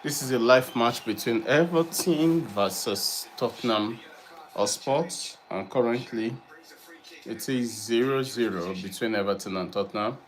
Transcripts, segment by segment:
This is a live match between Everton versus Tottenham Hotspur, and currently it is 0-0 between Everton and Tottenham.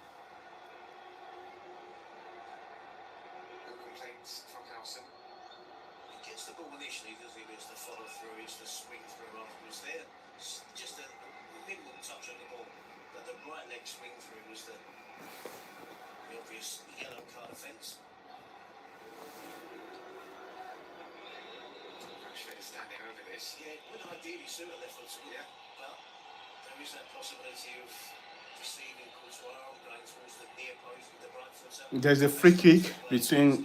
There's a free kick between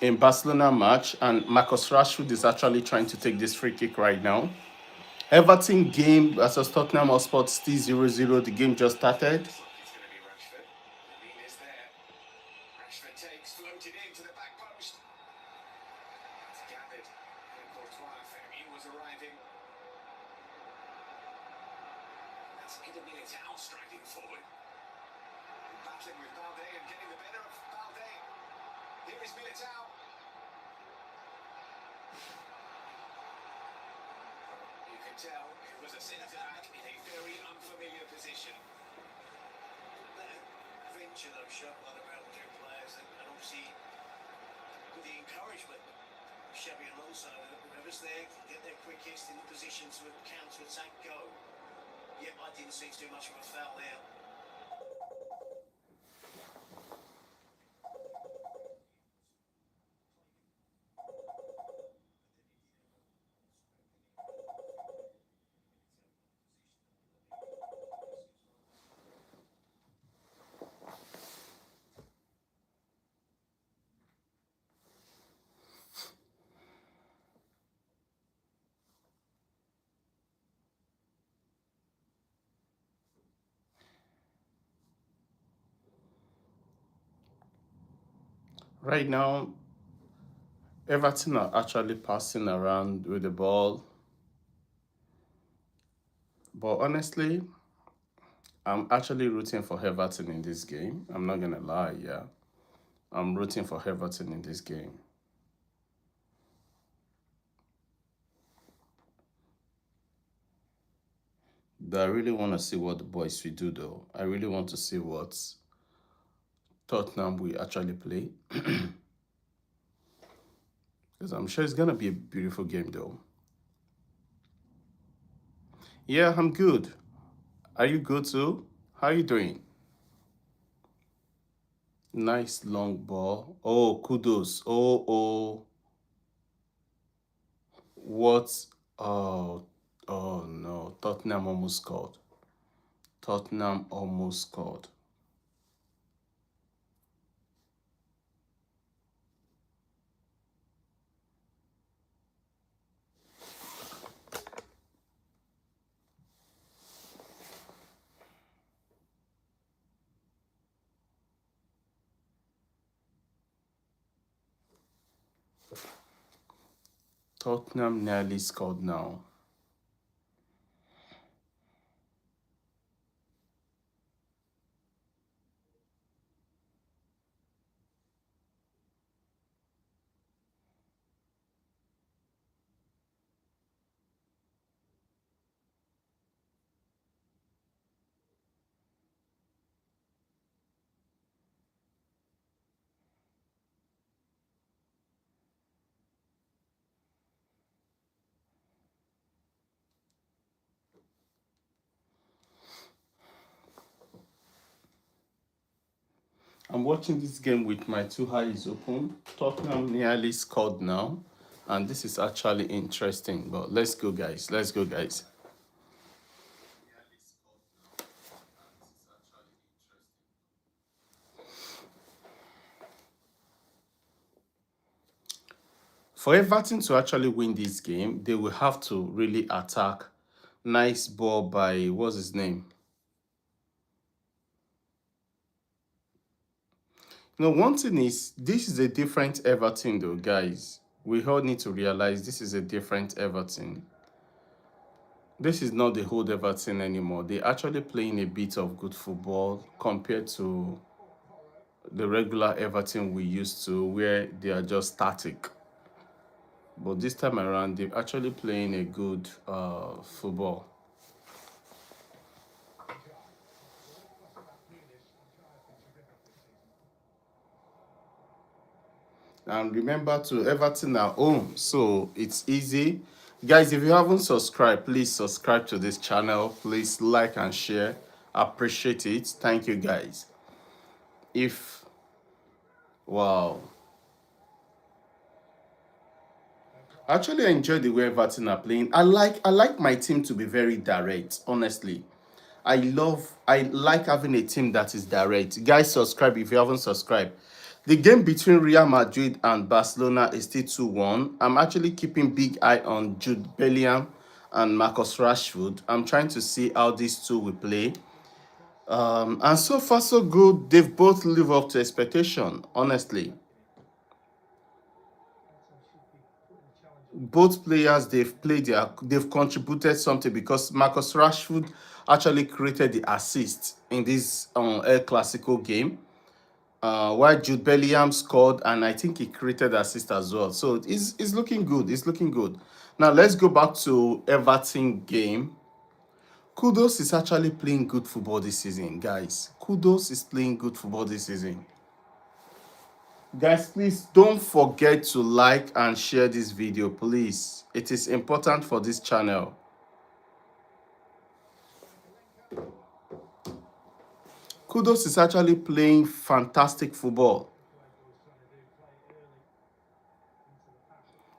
in Barcelona match, and Marcus Rashford is actually trying to take this free kick right now. Everton game versus Tottenham Hotspur still 0-0. The game just started. Right now, Everton are actually passing around with the ball. But honestly, I'm actually rooting for Everton in this game. I'm not going to lie, yeah. I'm rooting for Everton in this game. But I really want to see what the boys will do, though. I really want to see what Tottenham will actually play. Because I'm sure it's going to be a beautiful game, though. Yeah, I'm good. Are you good, too? How are you doing? Nice long ball. Oh, kudos. Oh. What? Oh, oh no. Tottenham almost scored. Tottenham almost scored. Tottenham nearly scored now. I'm watching this game with my two eyes open. Tottenham nearly scored now. And this is actually interesting. But let's go, guys. Let's go, guys. For Everton to actually win this game, they will have to really attack. Nice ball by, what's his name? You know, one thing is, this is a different Everton, though, guys. We all need to realize this is a different Everton. This is not the old Everton anymore. They're actually playing a bit of good football compared to the regular Everton we used to, where they are just static. But this time around, they're actually playing a good football. And remember to Everton at home, so it's easy. Guys, if you haven't subscribed, please subscribe to this channel. Please like and share. Appreciate it. Thank you, guys. If wow, actually I enjoy the way Everton are playing. I like my team to be very direct, honestly. I like having a team that is direct. Guys, subscribe if you haven't subscribed. The game between Real Madrid and Barcelona is still 2-1. I'm actually keeping big eye on Jude Bellingham and Marcus Rashford. I'm trying to see how these two will play. And so far so good. They've both lived up to expectation, honestly. Both players, they've contributed something, because Marcus Rashford actually created the assist in this El Clasico game, while Jude Bellingham scored, and I think he created the assist as well. So it's looking good. It's looking good. Now let's go back to Everton game. Kudos is actually playing good football this season, guys. Kudos is playing good football this season. Guys, please don't forget to like and share this video, please. It is important for this channel. Kudos is actually playing fantastic football.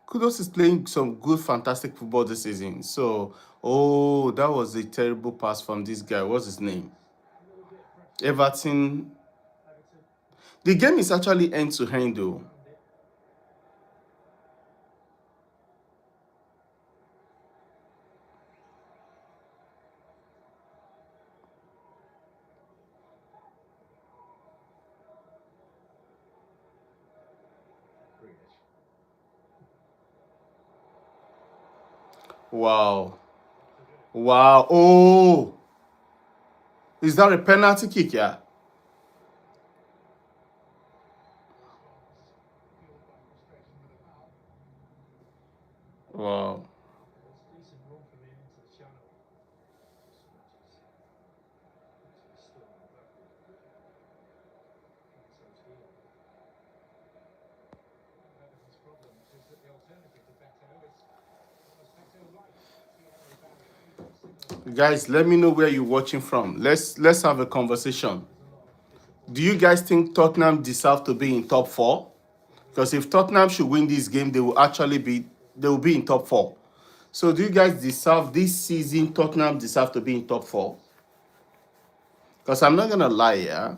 Kudos is playing some good, fantastic football this season. So, oh, that was a terrible pass from this guy. What's his name? Everton. The game is actually end to end, though. Wow. Wow. Oh, is that a penalty kick? Yeah. Wow. Guys, let me know where you're watching from. Let's have a conversation. Do you guys think Tottenham deserve to be in top four? Because if Tottenham should win this game, they will be in top four. So do you guys deserve this season? Tottenham deserve to be in top four? Because I'm not gonna lie, yeah.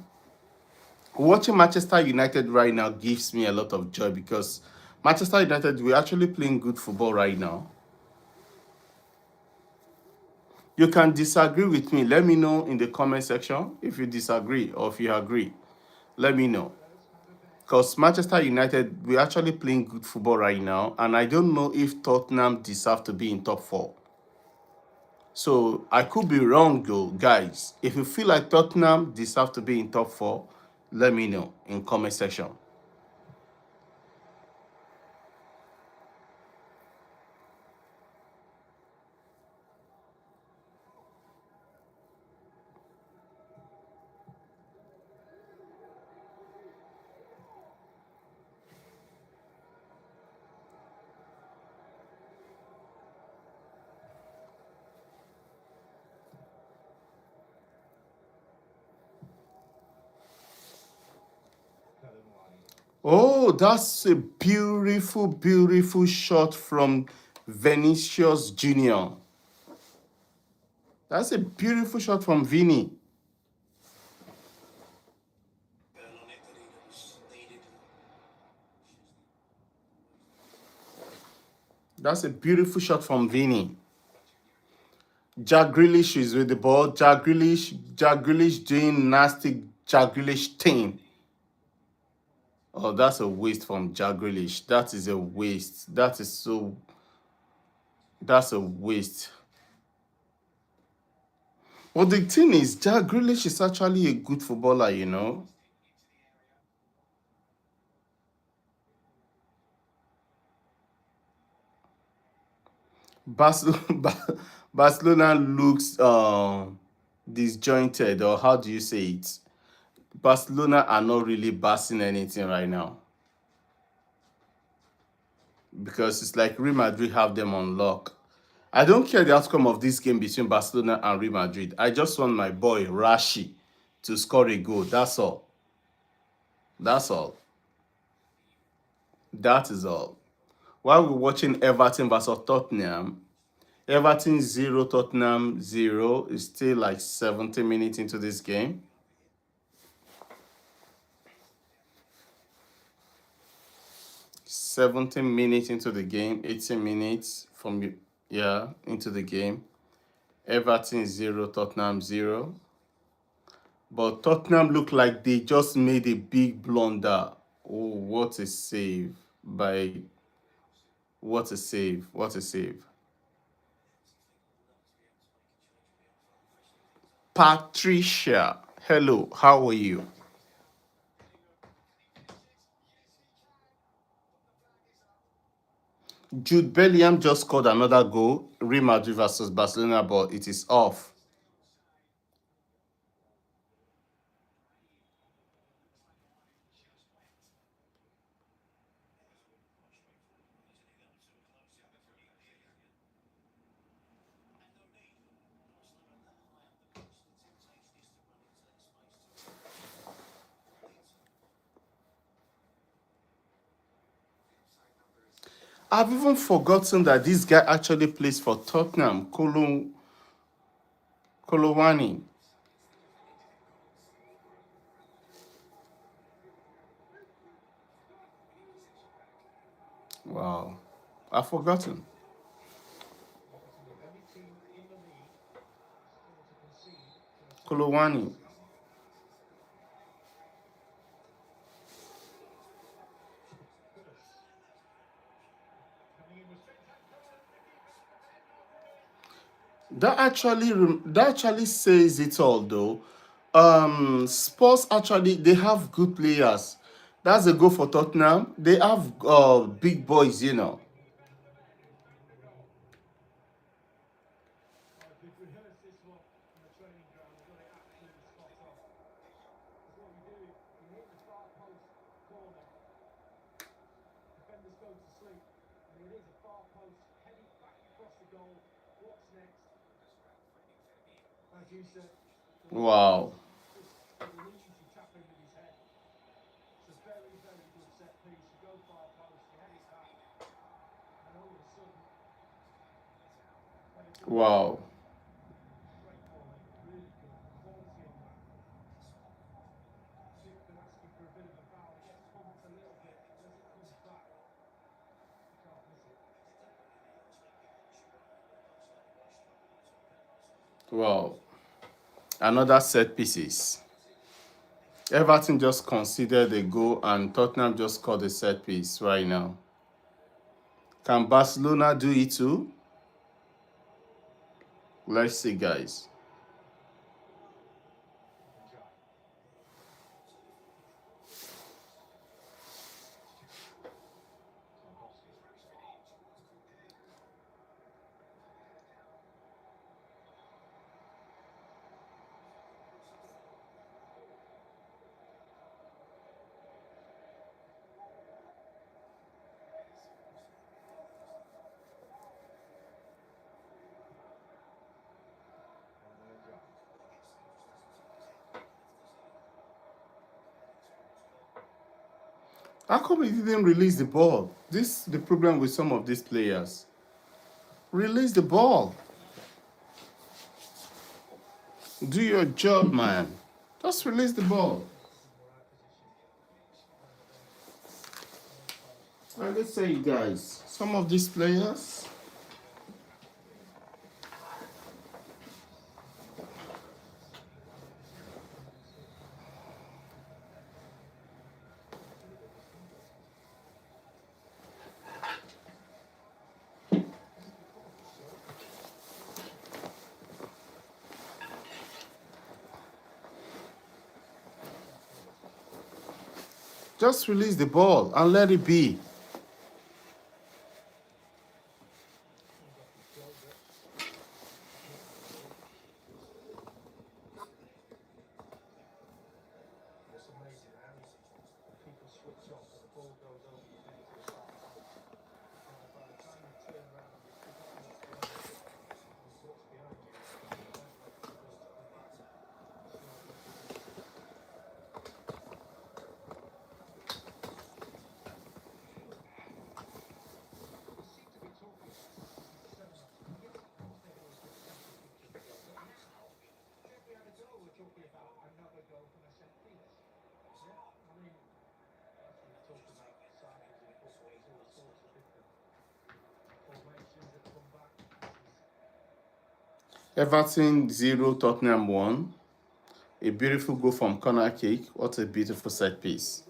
Watching Manchester United right now gives me a lot of joy, because Manchester United, we're actually playing good football right now. You can disagree with me. Let me know in the comment section if you disagree or if you agree. Let me know. Because Manchester United, we're actually playing good football right now, and I don't know if Tottenham deserve to be in top four. So I could be wrong though, guys. If you feel like Tottenham deserve to be in top four, let me know in comment section. Oh, that's a beautiful, beautiful shot from Vinicius Junior. That's a beautiful shot from Vini. That's a beautiful shot from Vini. Jack Grealish is with the ball. Jack Grealish doing nasty Jack Grealish thing. Oh, that's a waste from Jack Grealish. That is a waste. That's a waste. But the thing is, Jack Grealish is actually a good footballer, you know. Barcelona looks disjointed, or how do you say it? Barcelona are not really passing anything right now because it's like Real Madrid have them on lock. I don't care the outcome of this game between Barcelona and Real Madrid. I just want my boy Rashi to score a goal. That's all. That's all. That is all. While we're watching Everton versus Tottenham, Everton 0, Tottenham 0. It's still like 70 minutes into this game. 17 minutes into the game, 18 minutes from into the game. Everton 0, Tottenham 0. But Tottenham look like they just made a big blunder. Oh, what a save by what a save. What a save. Patricia, hello, how are you? Jude Bellingham just scored another goal, Real Madrid versus Barcelona, but it is off. I've even forgotten that this guy actually plays for Tottenham, Kolowani. Wow, I've forgotten. Kolowani. That actually says it all though. Spurs actually they have good players. That's a goal for Tottenham. They have big boys, you know. Wow. Wow. Wow. Another set pieces. Everton just conceded a goal and Tottenham just scored a set piece right now. Can Barcelona do it too? Let's see, guys. How come he didn't release the ball? This is the problem with some of these players. Release the ball. Do your job, man. Just release the ball. Like I say, guys, some of these players. Just release the ball and let it be. Everton 0, Tottenham 1. A beautiful goal from corner kick. What a beautiful set piece.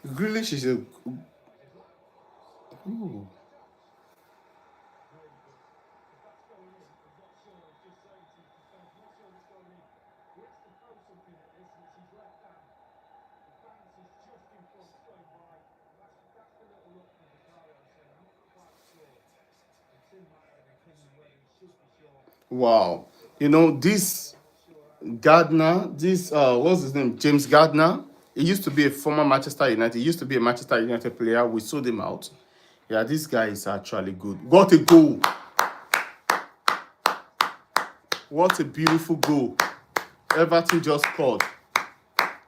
Grealish is a. Ooh. Wow. This Gardner, this what's his name? James Gardner. He used to be a former Manchester United. He used to be a Manchester United player. We sold him out. Yeah, this guy is actually good. What a goal! What a beautiful goal. Everton just scored.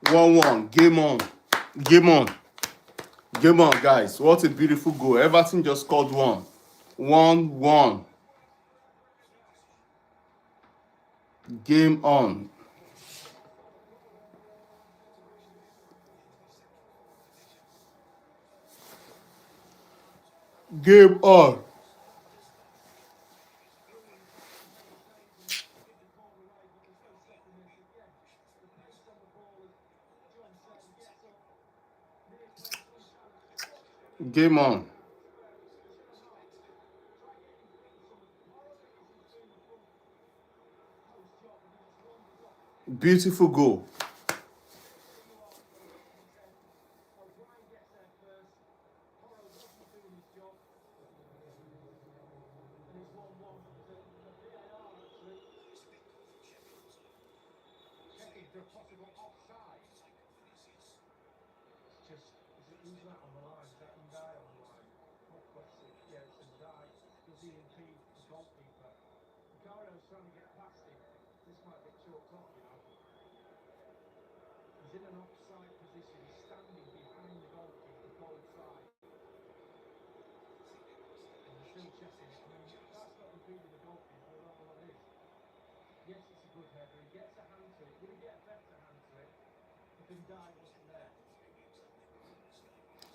1-1. Game on. Game on. Game on, guys. What a beautiful goal. Everton just scored 1-1. Game on. Game on. Game on. Beautiful goal.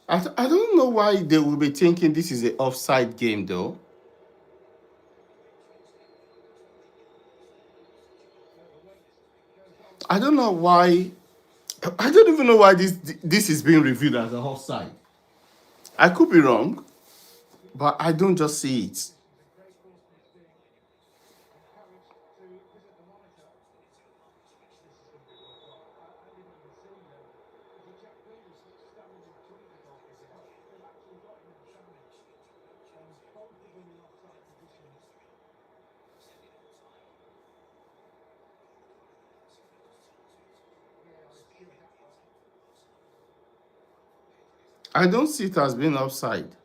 I don't know why they will be thinking this is an offside game, though. I don't know why. I don't even know why this is being reviewed as an offside. I could be wrong, but I don't just see it. I don't see it as being offside.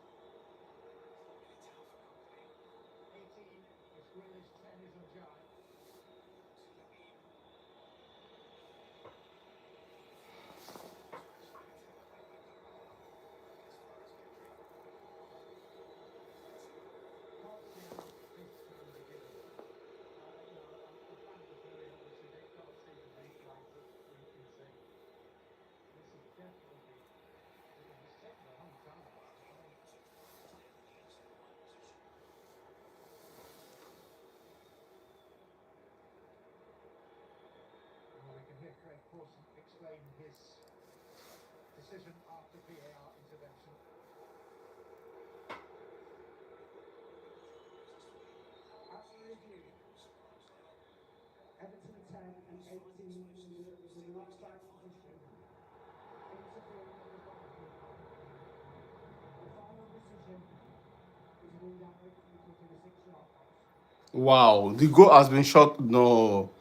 Wow, the goal has been shot. No,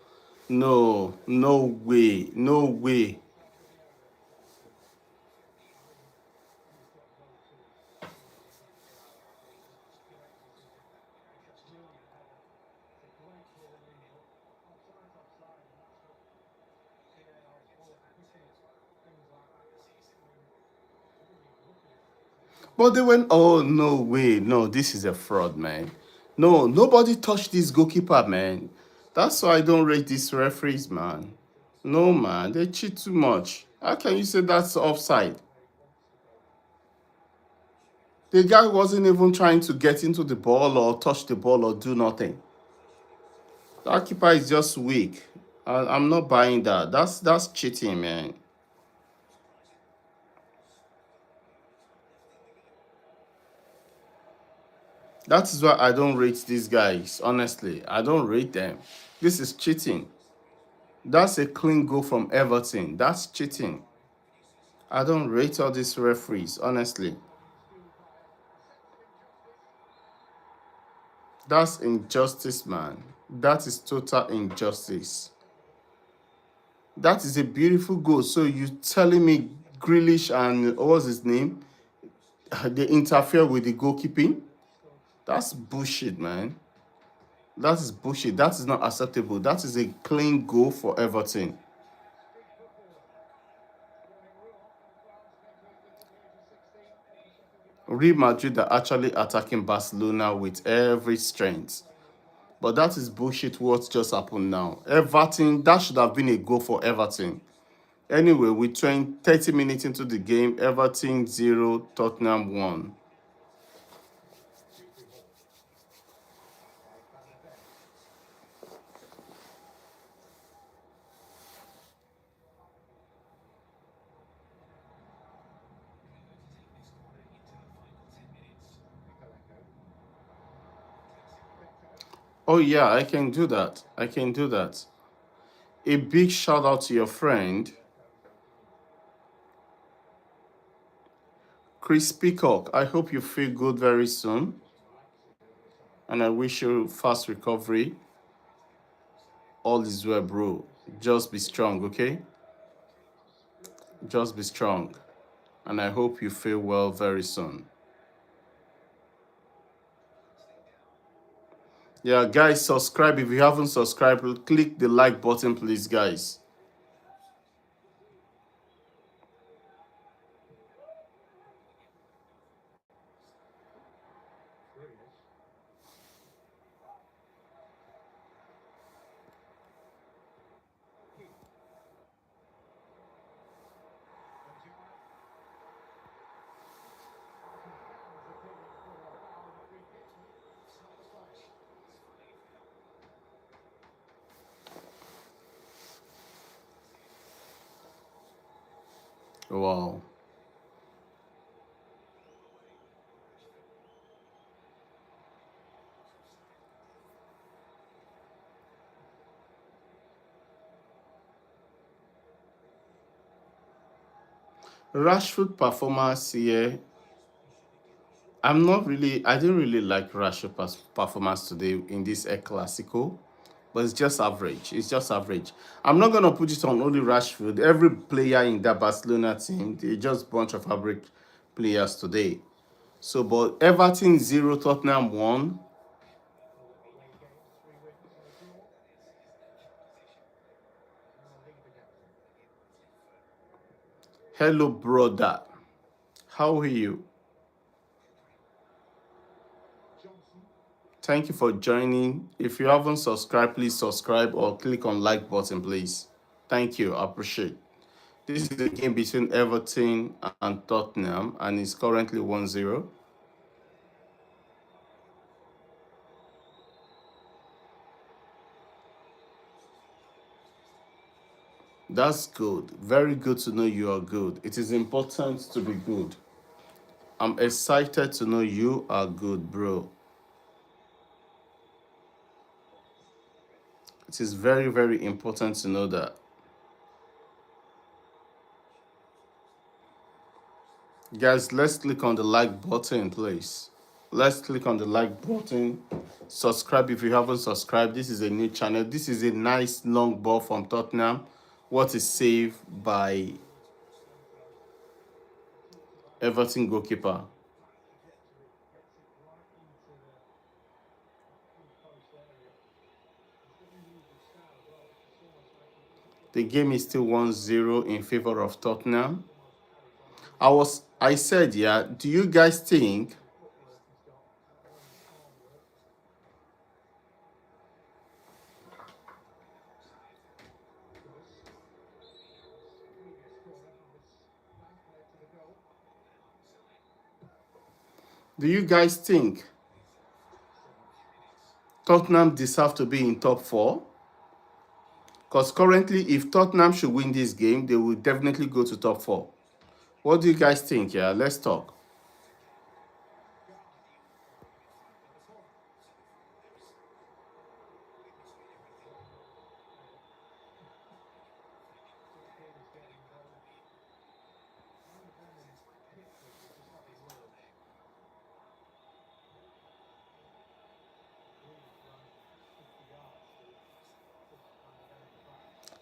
no, no way, no way. But they went, oh, no way. No, this is a fraud, man. No, nobody touched this goalkeeper, man. That's why I don't rate these referees, man. No, man, they cheat too much. How can you say that's offside? The guy wasn't even trying to get into the ball or touch the ball or do nothing. That keeper is just weak. I'm not buying that. That's cheating, man. That is why I don't rate these guys. Honestly, I don't rate them. This is cheating. That's a clean goal from Everton. That's cheating. I don't rate all these referees, honestly. That's injustice, man. That is total injustice. That is a beautiful goal. So you telling me Grealish and what was his name? They interfere with the goalkeeping? That's bullshit, man. That is bullshit. That is not acceptable. That is a clean goal for Everton. Real Madrid are actually attacking Barcelona with every strength. But that is bullshit what just happened now. Everton, that should have been a goal for Everton. Anyway, we 30 minutes into the game. Everton 0, Tottenham 1. Oh yeah, I can do that. I can do that. A big shout out to your friend, Chris Peacock. I hope you feel good very soon. And I wish you fast recovery. All is well, bro. Just be strong, okay? Just be strong. And I hope you feel well very soon. Yeah, guys, subscribe. If you haven't subscribed, click the like button, please, guys. Wow. Rashford performance here. I didn't really like Rashford performance today in this El Clasico, but it's just average. It's just average. I'm not going to put it on only Rashford. Every player in that Barcelona team, they're just bunch of average players today. So, but Everton 0, Tottenham 1. Hello, brother. How are you? Thank you for joining. If you haven't subscribed, please subscribe or click on like button, please. Thank you. I appreciate. This is a game between Everton and Tottenham, and it's currently 1-0. That's good. Very good to know you are good. It is important to be good. I'm excited to know you are good, bro. It is very, very important to know that. Guys, let's click on the like button, please. Let's click on the like button. Subscribe if you haven't subscribed. This is a new channel. This is a nice long ball from Tottenham. What is saved by Everton goalkeeper. The game is still 1-0 in favor of Tottenham. I said, yeah, do you guys think Tottenham deserve to be in top 4? Because currently, if Tottenham should win this game, they will definitely go to top 4. What do you guys think? Yeah, let's talk.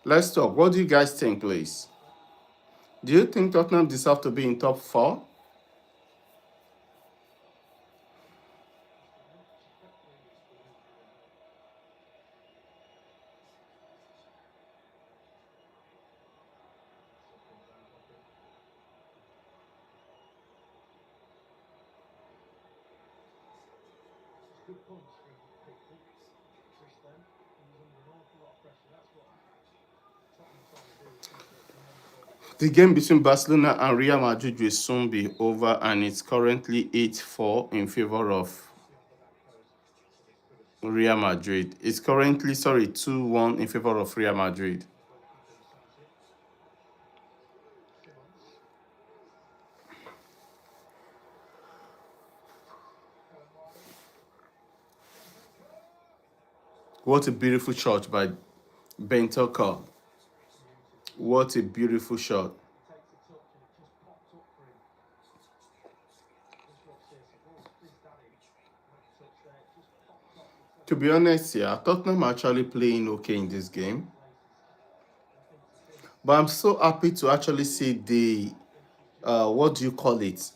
Let's talk. What do you guys think, please? Do you think Tottenham deserve to be in top 4? The game between Barcelona and Real Madrid will soon be over, and it's currently 8-4 in favor of Real Madrid. It's currently, 2-1 in favor of Real Madrid. What a beautiful shot by Bentancur. What a beautiful shot. To be honest, yeah, Tottenham are actually playing okay in this game. But I'm so happy to actually see the what do you call it?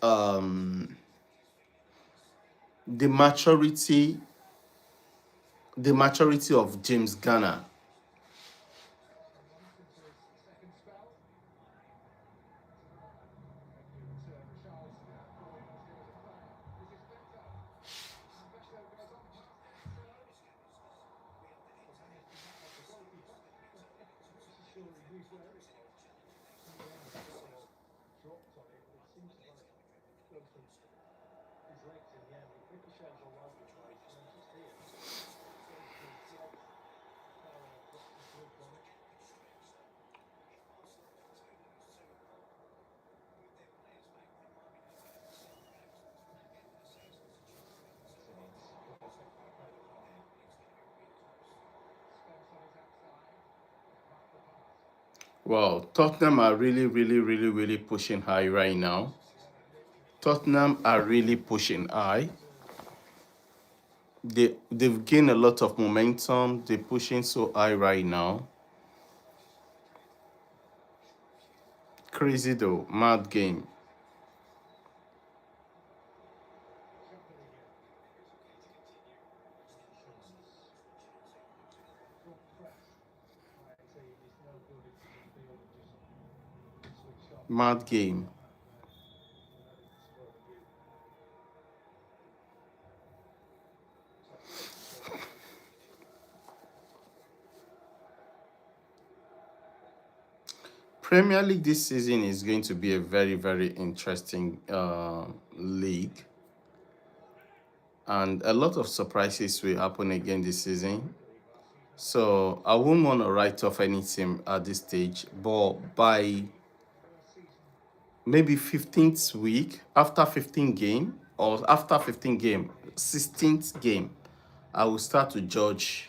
The maturity of James Garner. Wow, Tottenham are really, really, really, really pushing high right now. Tottenham are really pushing high. They've gained a lot of momentum. They're pushing so high right now. Crazy though, mad game. Mad game. Premier League this season is going to be a very, very interesting league, and a lot of surprises will happen again this season. So I wouldn't want to write off any team at this stage, but by maybe 15th week, after 15 game, or after 15 game, 16th game, I will start to judge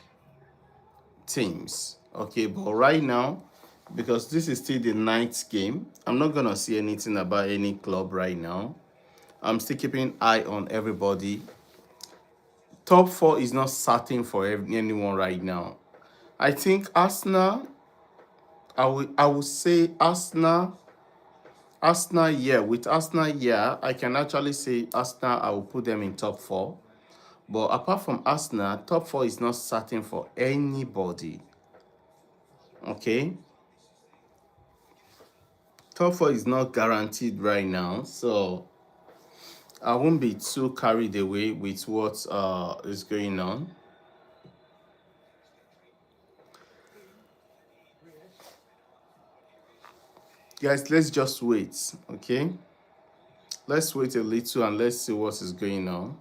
teams. Okay, but right now, because this is still the ninth game, I'm not gonna see anything about any club right now. I'm still keeping eye on everybody. Top four is not certain for anyone right now. I think Arsenal. I will say Arsenal. Arsenal, yeah. With Arsenal, yeah, I can actually say Arsenal. I will put them in top four. But apart from Arsenal, top four is not certain for anybody. Okay, top four is not guaranteed right now, so I won't be too carried away with what is going on. Guys, let's just wait. Okay, let's wait a little and let's see what is going on.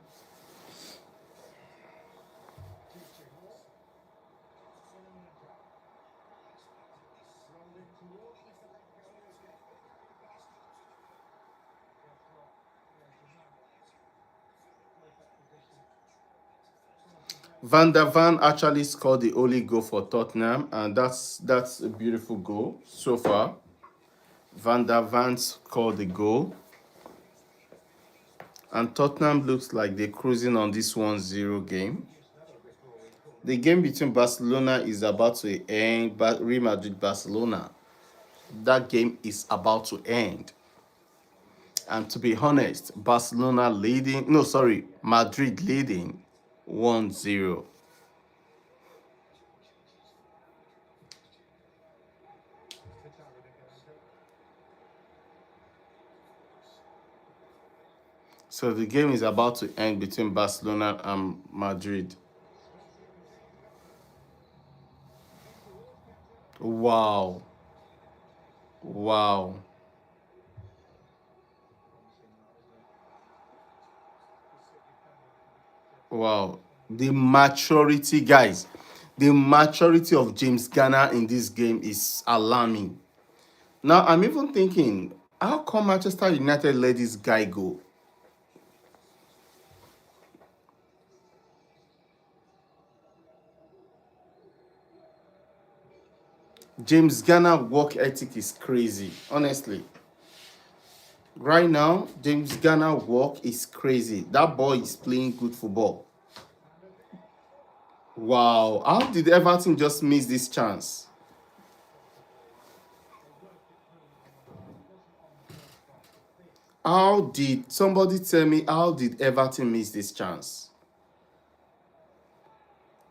Van der Van actually scored the only goal for Tottenham, and that's a beautiful goal so far. Van der Van scored the goal, and Tottenham looks like they're cruising on this 1-0 game. The game between Barcelona is about to end, but Real Madrid Barcelona. That game is about to end. And to be honest, Barcelona leading, no, sorry, Madrid leading 1-0. So the game is about to end between Barcelona and Madrid. Wow. Wow. Wow. The maturity, guys. The maturity of James Garner in this game is alarming. Now, I'm even thinking, how come Manchester United let this guy go? James Garner work ethic is crazy, honestly. Right now, James Garner work is crazy. That boy is playing good football. Wow, how did Everton just miss this chance? How did somebody tell me how did Everton miss this chance?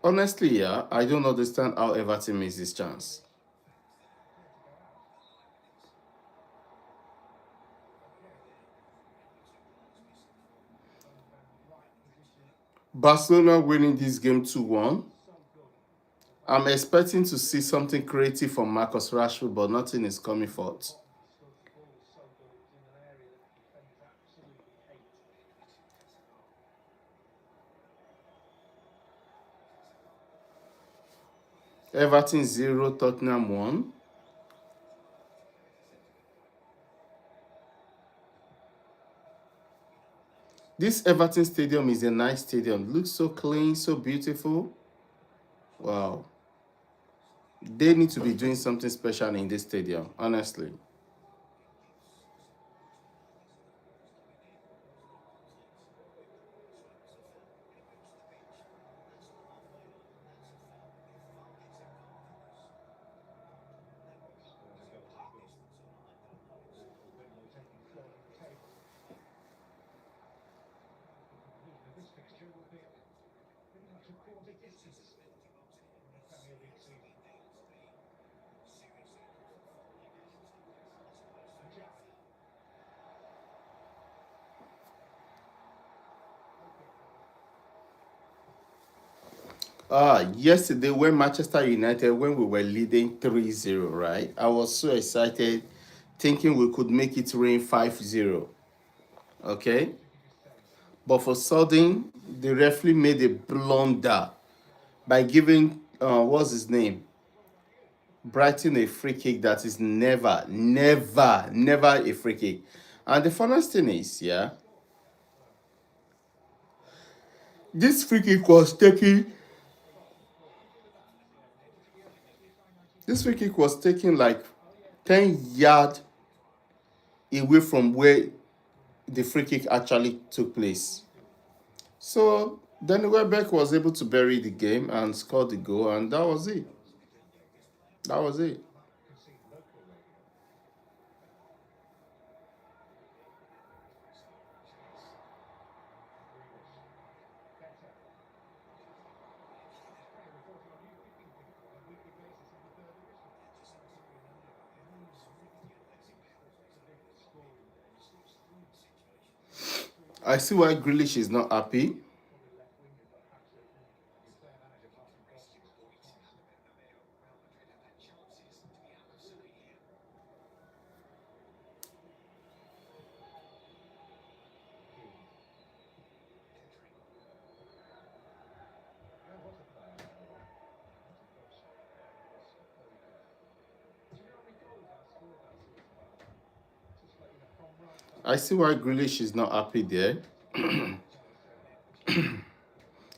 Honestly, yeah, I don't understand how Everton missed this chance. Barcelona winning this game 2-1. I'm expecting to see something creative from Marcus Rashford, but nothing is coming forth. Everton 0, Tottenham 1. This Everton stadium is a nice stadium. Looks so clean, so beautiful. Wow. They need to be doing something special in this stadium, honestly. Yesterday when Manchester United, when we were leading 3-0, right? I was so excited, thinking we could make it rain 5-0. Okay? But for sudden, the referee made a blunder by giving what's his name? Brighton a free kick that is never, never, never a free kick. And the funniest thing is, yeah, this free kick was taken. This free kick was taken like 10 yards away from where the free kick actually took place. So then Welbeck was able to bury the game and score the goal, and that was it. That was it. I see why Grealish is not happy. I see why Grealish is not happy there.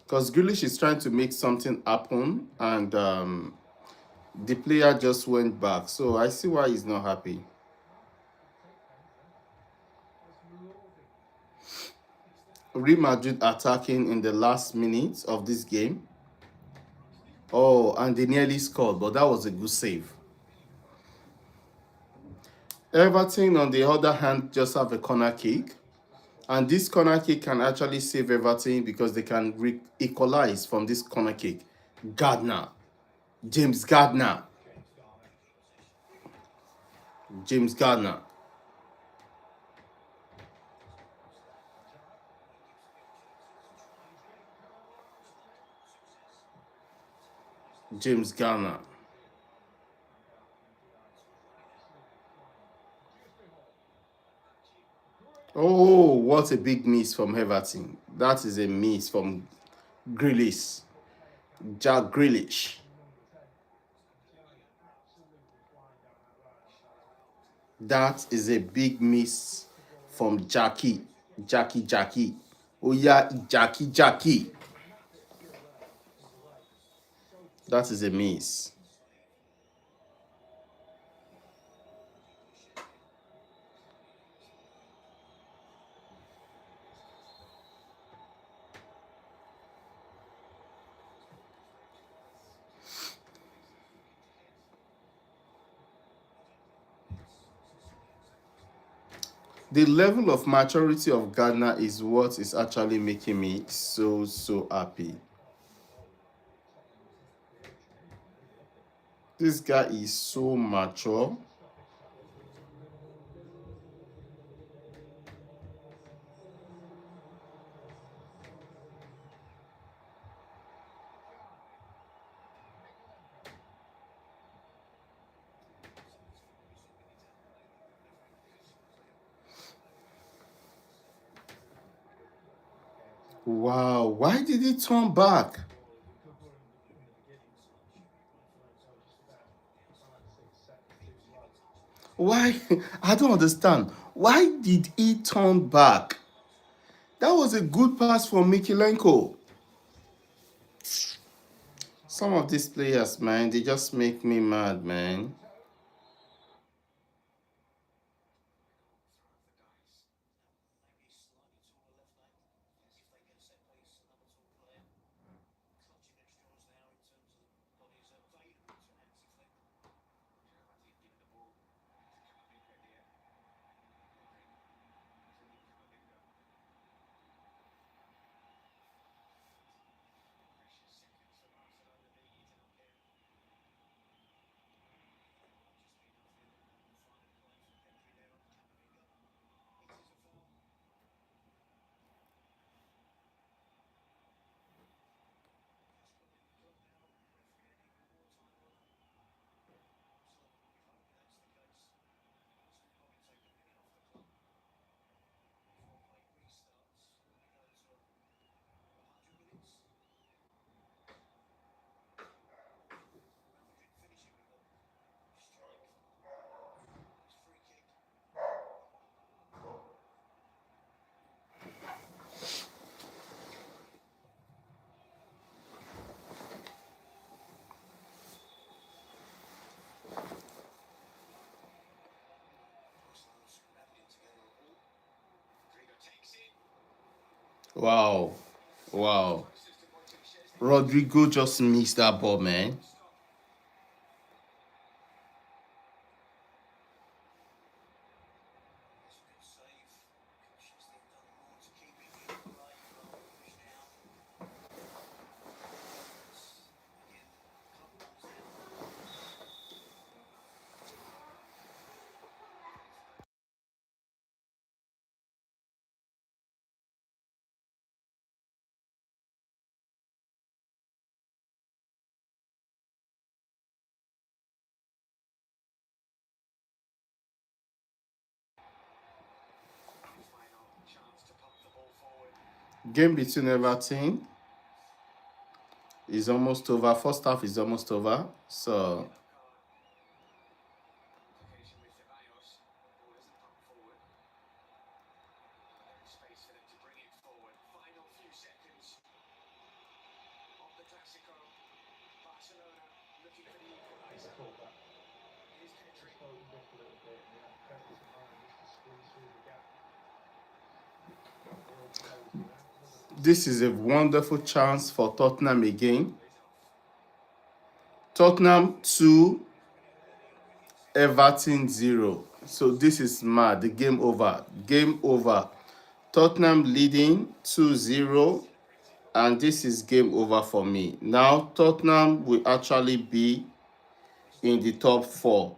Because Grealish is trying to make something happen, and the player just went back. So I see why he's not happy. Real Madrid attacking in the last minute of this game. Oh, and they nearly scored, but that was a good save. Everton, on the other hand, just have a corner kick. And this corner kick can actually save Everton because they can equalize from this corner kick. Gardner. James Gardner. James Gardner. James Gardner. Oh, what a big miss from Everton. That is a miss from Grealish. Jack Grealish. That is a big miss from Jackie. Jackie. Oh yeah, Jackie. That is a miss. The level of maturity of Gardner is what is actually making me so happy. This guy is so mature. Wow, why did he turn back? Why? I don't understand. Why did he turn back? That was a good pass from Mikilenko. Some of these players, man, they just make me mad, man. Wow. Wow. Rodrigo just missed that ball, man. Game between Everton is almost over. First half is almost over. So this is a wonderful chance for Tottenham again. Tottenham 2, Everton 0. So this is mad. The game over. Game over. Tottenham leading 2-0, and this is game over for me. Now Tottenham will actually be in the top 4.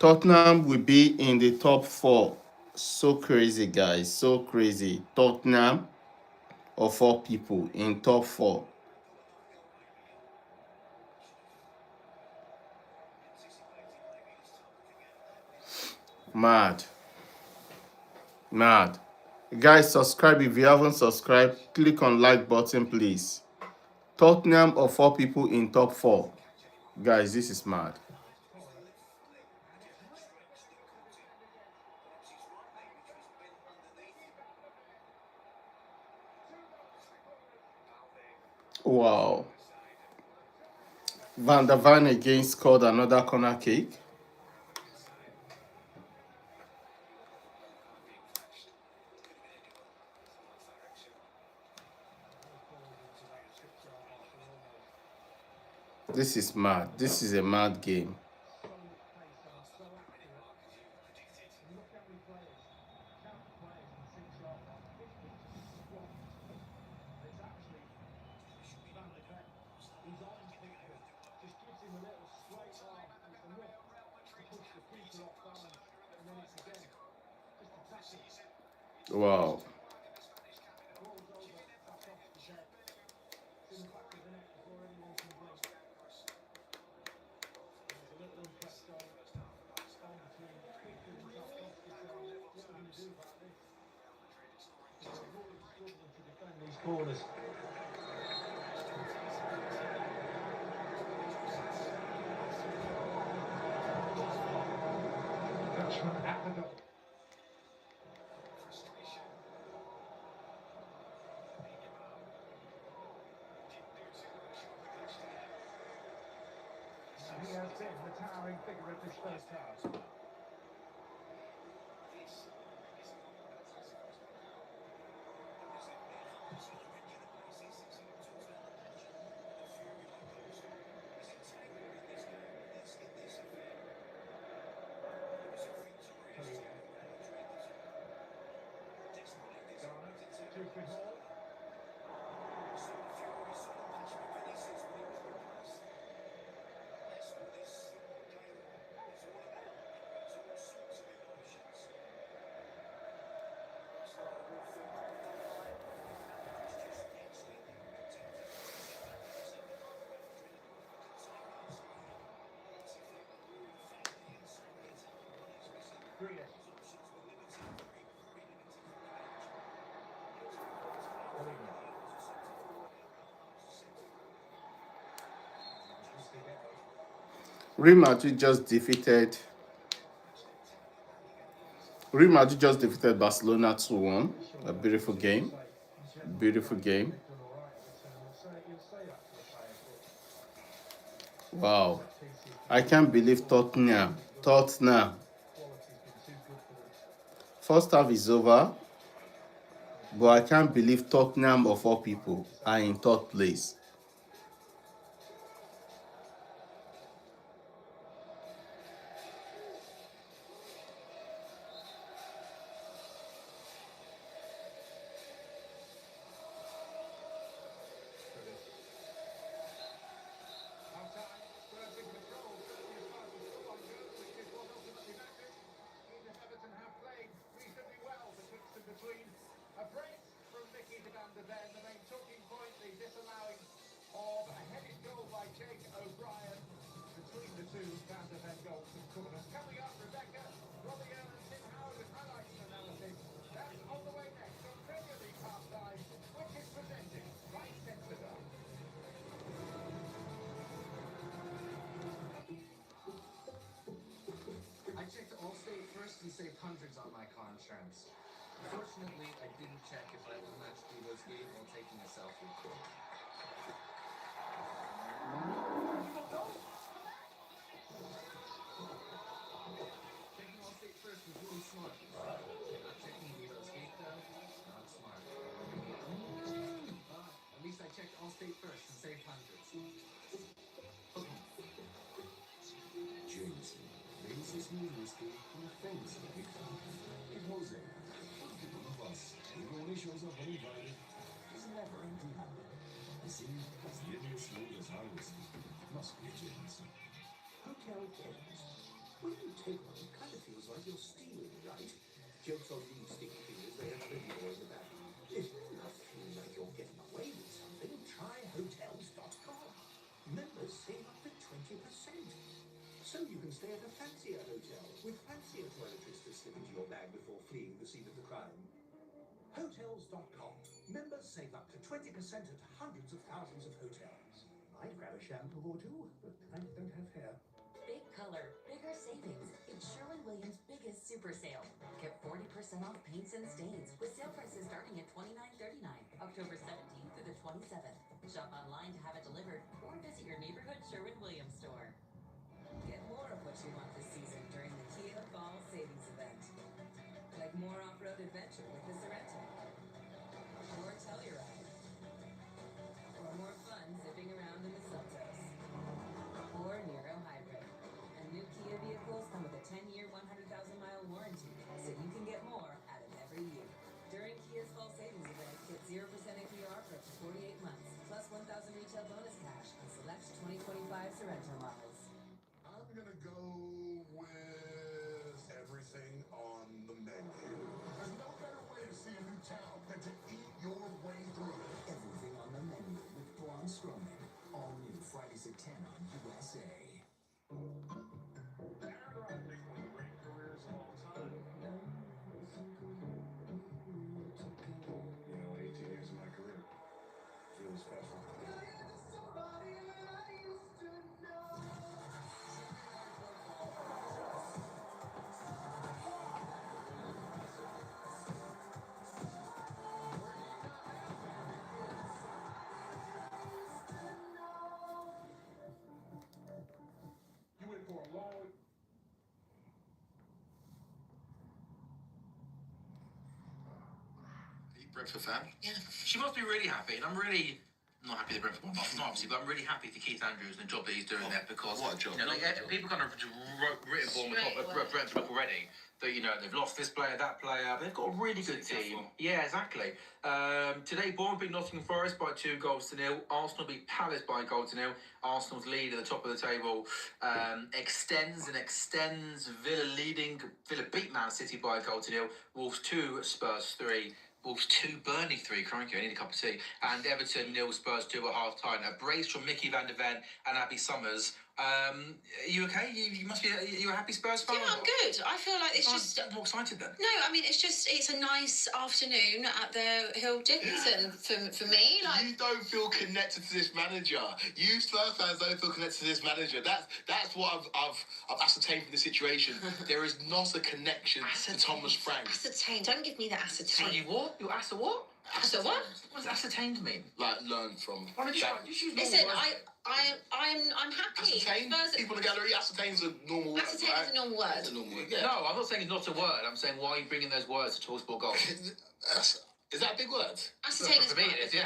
Tottenham will be in the top 4. So crazy, guys. So crazy. Tottenham of 4 people in top 4. Mad. Mad. Guys, subscribe if you haven't subscribed. Click on like button, please. Tottenham of 4 people in top 4. Guys, this is mad. Wow. Van der Vaart again scored another corner kick. This is mad. This is a mad game. Wow. Real Madrid just defeated Real Madrid just defeated Barcelona 2-1. A beautiful game. Beautiful game. Wow. I can't believe Tottenham. Tottenham. First half is over, but I can't believe Tottenham of all people are in third place. Brentford fan. Yeah, she must be really happy, and I'm really not happy that Brentford won, not obviously, but I'm really happy for Keith Andrews and the job that he's doing there because what a job. people kind of written Brentford up already. That they've lost this player, that player, but they've got a really good team. Yeah, exactly. Today, Bournemouth beat Nottingham Forest by 2-0. Arsenal beat Palace by 1-0. Arsenal's lead at the top of the table extends. Villa beat Man City by 1-0. Wolves 2, Spurs 3. Wolves 2, Burnley 3. Crikey, I need a cup of tea. And Everton 0, Spurs 2 at half time. A brace from Mickey van der Ven and Abby Summers. Are you okay? You must be. You a happy Spurs fan? Yeah, I'm good. I feel like it's just more excited then. No, I mean it's a nice afternoon at the Hill Dickinson for me. Like you don't feel connected to this manager. You Spurs fans don't feel connected to this manager. That's what I've ascertained from the situation. There is not a connection to Thomas Frank. Ascertain. Don't give me that ascertain. So you what? You what? So what? What does ascertained mean? Like learn from. Why don't you just use normal Listen, words? I'm happy. Ascertain. Spurs- People in the gallery. Ascertain's a normal word. Ascertain right? is a normal word. It's a normal word. Yeah. No, I'm not saying it's not a word. I'm saying why are you bringing those words to Talksport Golf? Is that a big word? Ascertain is For me, quite- it is, yeah.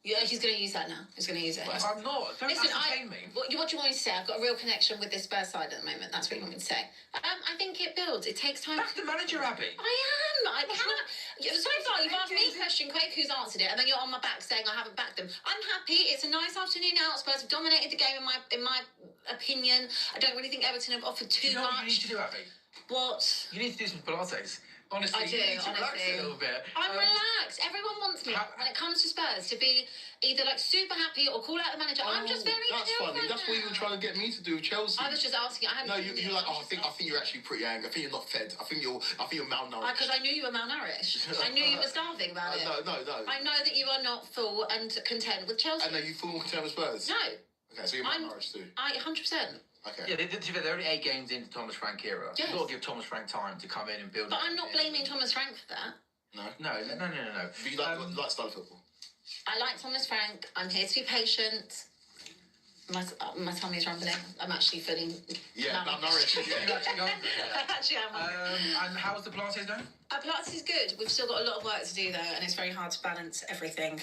Yeah, he's going to use that now. He's going to use it. Right. I'm not. Don't Listen, ascertain me. what do you want me to say? I've got a real connection with this Spurs side at the moment. That's what you want me to say. I think it builds. It takes time. That's the manager, Abby. I cannot. So far, you've asked me a question, Craig, who's answered it, and then you're on my back saying I haven't backed them. I'm happy. It's a nice afternoon out. Spurs have dominated the game in my opinion. I don't really think Everton have offered too You know what you much. need to do, Abby? What? You need to do some Pilates. Honestly, I do, you need to relax honestly. a little bit. I'm relaxed. Everyone wants me when it comes to Spurs to be either like super happy or call out the manager. I'm just very That's chill funny. right That's what you were now. trying to get me to do with Chelsea. I was just asking. I hadn't. No, you're like, oh, I think you're actually pretty angry. I think you're not fed. I think you're malnourished. Because I knew you were malnourished. I knew you were starving about it. No. I know that you are not full and content with Chelsea. And are you full content with Spurs? No. Okay, so you're malnourished too. 100%. Okay. Yeah, they're only 8 games into Thomas Frank era. Yes. You've got to give Thomas Frank time to come in and build. But I'm not blaming Thomas Frank for that. No. No. But you like style of football. I like Thomas Frank. I'm here to be patient. My tummy is rumbling. I'm actually feeling. Yeah, malnourished. You're actually hungry. Actually, I'm hungry. And how's the Pilates going? Pilates is good. We've still got a lot of work to do though, and it's very hard to balance everything.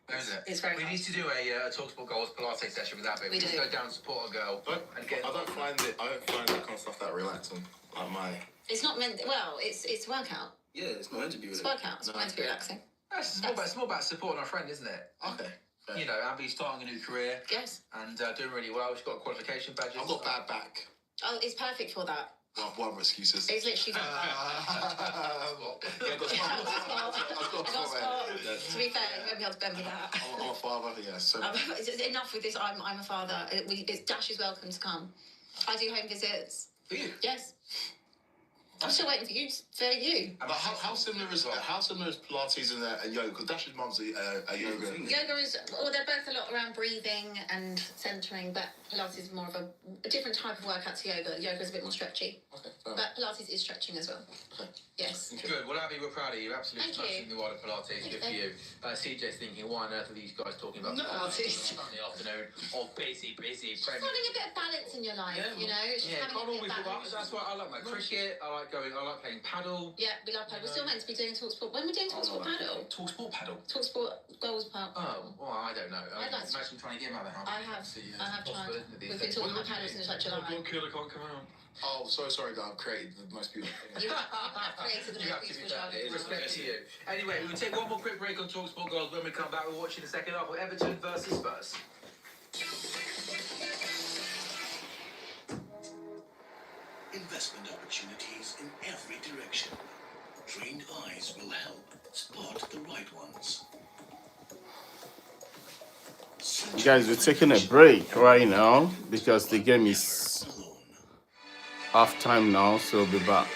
Where is it? It's very We hard. need to do a Talksport Goals Pilates session with Abby. We need do. to go down and support a girl. And get. I don't find that kind of stuff that relaxing. Like my. It's not meant. Well, it's workout. Yeah, it's not meant to be. It's workout. It's not meant to be relaxing. It's more about supporting our friend, isn't it? Okay. Fair. You know, Abby's starting a new career. Yes. And doing really well. She's got qualification badges. I've got bad back. Oh, it's perfect for that. What other excuses? It's literally. Yeah, I've got spot. To be fair, you won't be able to bend me that. I'm a father, yeah. So Enough with this. I'm a father. Dash is welcome to come. I do home visits. for you. Yes. I'm still waiting for you. But how similar is Pilates and yoga? Because Dash's mum's a yoga. Yoga is. Well, they're both a lot around breathing and centering, but Pilates is more of a different type of workout to yoga. Yoga is a bit more stretchy. Okay. But Pilates is stretching as well. Okay. Yes. Good. Well, Abby, we're proud of you. Absolutely Thank smashing you. the world of Pilates. Good for you. CJ's thinking, why on earth are these guys talking about Pilates on the afternoon of busy Just Premier finding a bit of balance in your life, you know. Just Yeah, having can't a bit always of do that. balance. That's why I like my cricket. I like playing paddle. Yeah, we love paddle. We're still meant to be doing Talksport. When we're doing Talksport paddle? Talksport paddle. Talksport goals paddle. Oh, well, I don't know. I'd like to- Imagine trying to get him out of the house. I have tried. We've been talking about paddle since like July. Killer can't come out. Oh, so sorry, guys. I've created the most beautiful thing. You have created the You have most to be beautiful fair. child. Respect to you. Anyway, we'll take one more quick break on Talksport Goals. When we come back, we're watching the second half of Everton versus Spurs. Investment opportunities in every direction. Trained eyes will help spot the right ones. Guys, we're taking a break right now because the game is Alone. half time now, so we'll be back.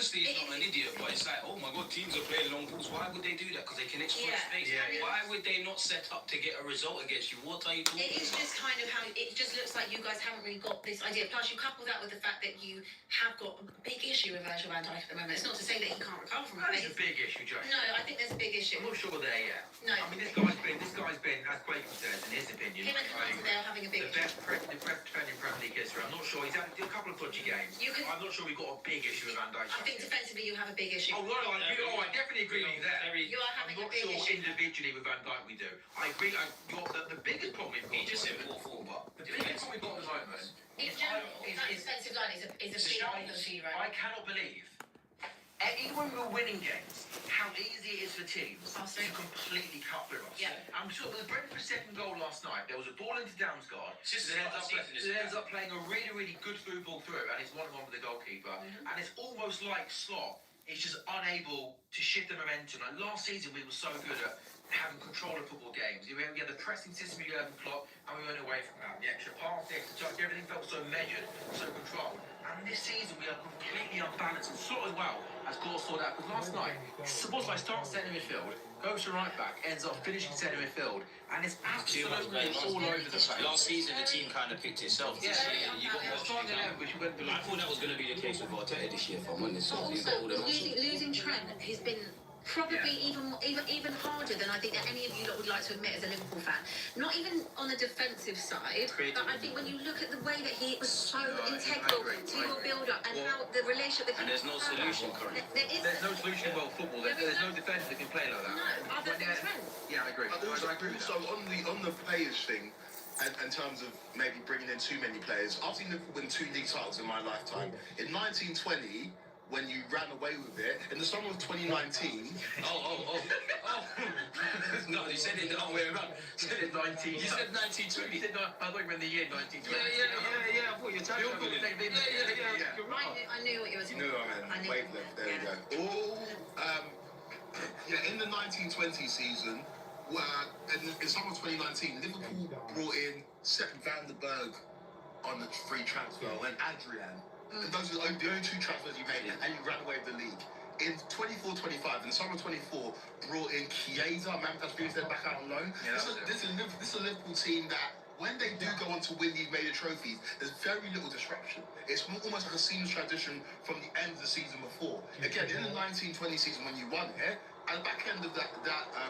obviously he's not an idiot, but it's like, oh my god, teams are playing long balls. Why would they do that? Because they can exploit space. Why would they not set up to get a result against you? What are you talking It is about? just kind of how it just looks like you guys haven't really got this idea. Plus, you couple that with the fact that you have got a big issue with Virgil van Dijk at the moment. It's not to say that he can't recover from it. That's a big issue, Joe. No, I think there's a big issue. I'm not sure we're there yet. No. I mean, this guy's been, as Quaker says, in his opinion, Him and Hunter, they're having a big the best defending Premier League history. I'm not sure. He's had a couple of dodgy games. I'm not sure we've got a big issue with Van Dijk. I think defensively you have a big issue. Oh, no, I definitely agree with you there. You are having I'm a not big sure issue. individually with Van Dijk we do. I agree. The biggest problem we've got. He just said 4-4, but the biggest problem we've got at the moment. In general, that defensive line is a big problem for you, I right? cannot believe, even when we're winning games, how easy it is for teams to completely cut through us. Yeah. I'm sure with Brentford's second goal last night, there was a ball into Damsgaard. Just That ends season, up playing a really, really good through ball through, and it's 1-1 with the goalkeeper. And it's almost like Slot is just unable to shift the momentum. Like last season, we were so good at having control of football games. We had the pressing system we learned from Klopp, and we went away from that. The extra pass, the extra touch, everything felt so measured, so controlled. And this season, we are completely unbalanced and sort of well as Gore saw that. Because last night, supposed I start centre midfield, goes to right back, ends up finishing centre midfield, and it's absolutely all over the place. Last season, the team kind of picked itself. Yeah, This year, you got it's starting 11, which we went below. I thought that was going to be the case with Arteta this year, if I'm honest. But He's got all also, the muscle. losing Trent has been probably even harder than I think that any of you lot would like to admit as a Liverpool fan. Not even on the defensive side, but I think when you look at the way that he was so integral to your build-up and how the relationship that he And there's no solution currently. There's no solution in world football. There's no defence that can play like that. No, other than Trent. Yeah, I agree. I agree with So that. on the players thing, and in terms of maybe bringing in too many players, I've seen Liverpool win 2 league titles in my lifetime. In 1920, when you ran away with it, in the summer of 2019. No, you said it the wrong way around. You said 19. You said 1920. You said I thought you meant the year 1920. Yeah. I thought you were talking about it. You're right. I knew what you were You talking know about. what I meant? Wavelength, there we go. In the 1920 season, in summer of 2019, Liverpool brought in Sepp van der Berg on the free transfer and Adrian. And those are the only 2 transfers you made, and you ran away with the league. In 24-25, in the summer of 24, brought in Chiesa, Mamtas said back out on loan. Yeah, This is a Liverpool team that, when they do go on to win these major trophies, there's very little disruption. It's almost like a seamless transition from the end of the season before. Again, in the 1920 season when you won it, at the back end of that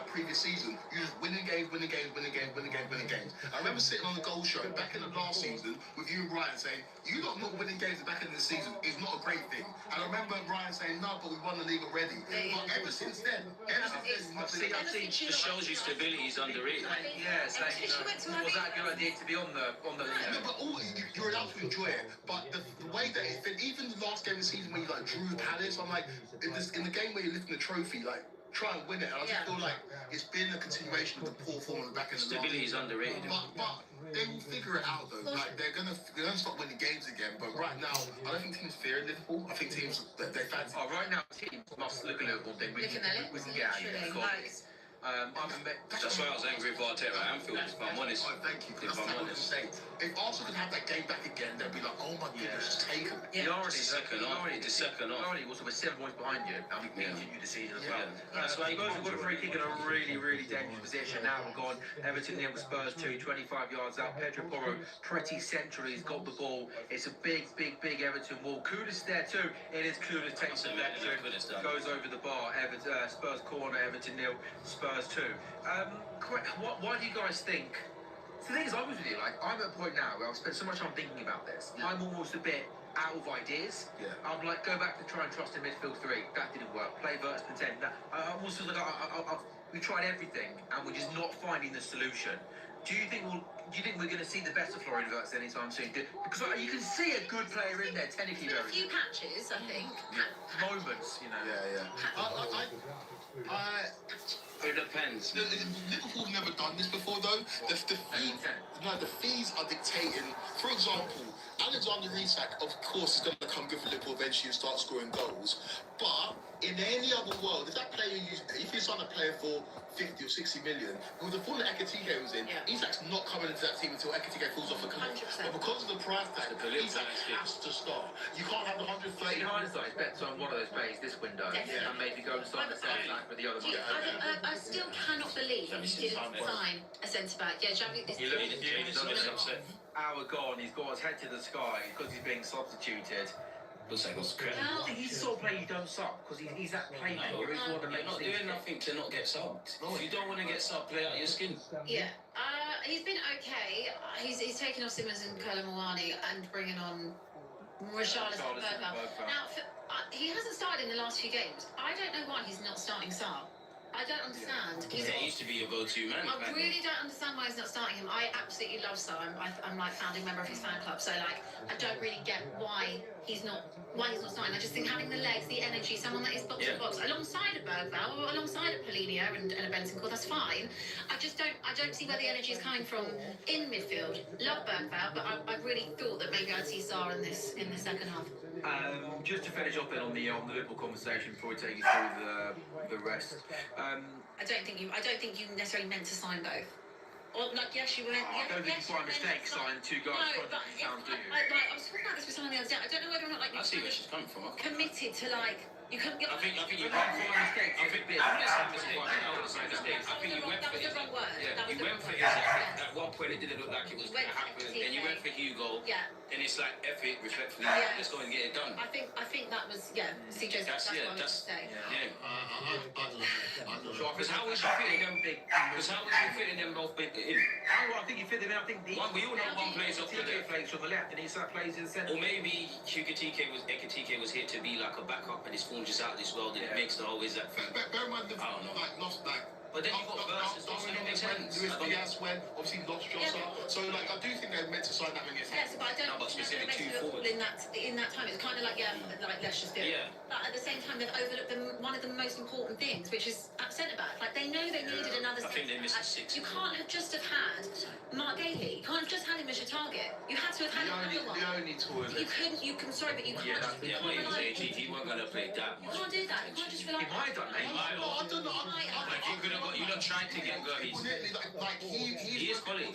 previous season, you just winning games. I remember sitting on the goal show back in the last season with you and Ryan saying, you lot not winning games at the back end of the season is not a great thing. And I remember Ryan saying, no, but we won the league already. But ever since then, I've seen Just shows you stability is underrated. Yeah, it's like, was that a good idea to be on the No, but you're allowed to enjoy it. But the way that it's been, even the last game of the season when you like drew Palace, I'm like, in the game where you're lifting the trophy, like, try and win it. And I just feel like it's been a continuation of the poor form of the back end of the Stability is underrated. But they will figure it out though. Like they're gonna stop winning games again. But right now, I don't think teams fear Liverpool. I think teams they fancy. Oh, right now, teams must look at Liverpool. Think we can get out of here. Of course. That's why I was angry with Arteta at Anfield, if I'm honest. Oh, thank you. If That's I'm what I'm honest. saying. If Arsenal can have that game back again, they'll be like, oh my goodness, just take them. The irony The second off. also we're 7 points behind you, and we continue the season as well. That's why Spurs have got a free kick in a really, really dangerous position. Now we've gone Everton nil with Spurs 2, 25 yards out. Pedro Porro pretty centrally. He's got the ball. It's a big Everton wall. Kudus there too. It is Kudus takes the left, goes over the bar. Spurs corner. Everton nil. Spurs 2. Why do you guys think? So the thing is, I'm with you. Like, I'm at a point now where I've spent so much time thinking about this. Yeah. I'm almost a bit out of ideas. Yeah. I'm like, go back to try and trust in midfield 3. That didn't work. Play Verts pretend. I'm also like, we tried everything, and we're just not finding the solution. Do you think we're going to see the best of Florian Wirtz anytime soon? Because you can see a good player in there, technically There's very a few patches, I think. moments, you know. Yeah. It depends. Liverpool's never done this before though. The fees are dictating. For example, Alexander Isak, of course, is going to come good for Liverpool eventually and start scoring goals. But in any other world, if that player, if you sign a player for 50 or 60 million, with the form that Ekitike was in, Isak's not coming into that team until Ekitike falls off a cliff. 100%. But because of the price tag, Isak has to start. You can't have the 130. In hindsight, bet on one of those players this window and maybe go and sign a centre back with the other money. I still cannot believe that he didn't sign a centre back. Yeah, Javi. Hour gone, he's got his head to the sky because he's being substituted. Looks like it's crazy. Well, He's the sort of player you don't sub because he's that playmaker. He's one that You're makes not things doing nothing to not get subbed. If you don't want to get subbed, play out your skin. yeah. He's been okay. He's taken off Simmons and Kolomowani and bringing on Richarlison and Bergvall. Now, he hasn't started in the last few games. I don't know why he's not starting Saar. I don't understand. He used to be your go-to man. I really don't understand why he's not starting him. I absolutely love Saar. I'm like founding member of his fan club. So like, I don't really get why he's not starting. I just think having the legs, the energy, someone that is box to box alongside a Bergvall or alongside a Polina and a Bentancur, that's fine. I don't see where the energy is coming from in midfield. Love Bergvall, but I really thought that maybe I'd see Saar in the second half. Just to finish off then on the Liverpool conversation before we take you through the rest. I don't think you necessarily meant to sign both. Or like, yes, you were. I don't think it's by mistake signing two guys No, from but the town, do you? I was talking about this with someone the other day. I don't know whether or not like I see where she's coming from. committed to like you can. I think you By mistake, I think that's a mistake. I think you went for That was the wrong word. Yeah, you went for Isaac. At one point, it didn't look like it was going to happen. Then you went for Hugo. Yeah. Then it's like, F it, respectfully, let's go and get it done. I think that was CJ's. That's what I was saying. Yeah. I don't know. Because how was you fitting them big? Because how was you fitting them both big in? I think you fit them in. I think We all know one plays off the TK left. plays from the left and Isak plays in the centre. Or maybe Ekitike was here to be like a backup and his form just out of this world and it makes the whole Isaac thing. Bear in mind, I don't know. lost But then you've got versus, doesn't it make sense? Luis Diaz when obviously lost Jota. So like I do think they're meant to sign that against. Yes, but I don't No, but think specific they're two meant to look in that time. It's kind of like like let's just do it. Yeah. But at the same time, they've overlooked one of the most important things, which is at centre back. Like they know they needed another. I think they missed a centre back. six. You can't have just have had Mark Gailey. You can't have just had him as your target. You had to have had another one. The only tool. You couldn't. Sorry, but you can't. Yeah, but he was 18, he wasn't going to play that You much. can't do that. You can't just rely. He might have done, mate. I don't know. Like, you could have got, you not trying to get Gurries. Like He is quality.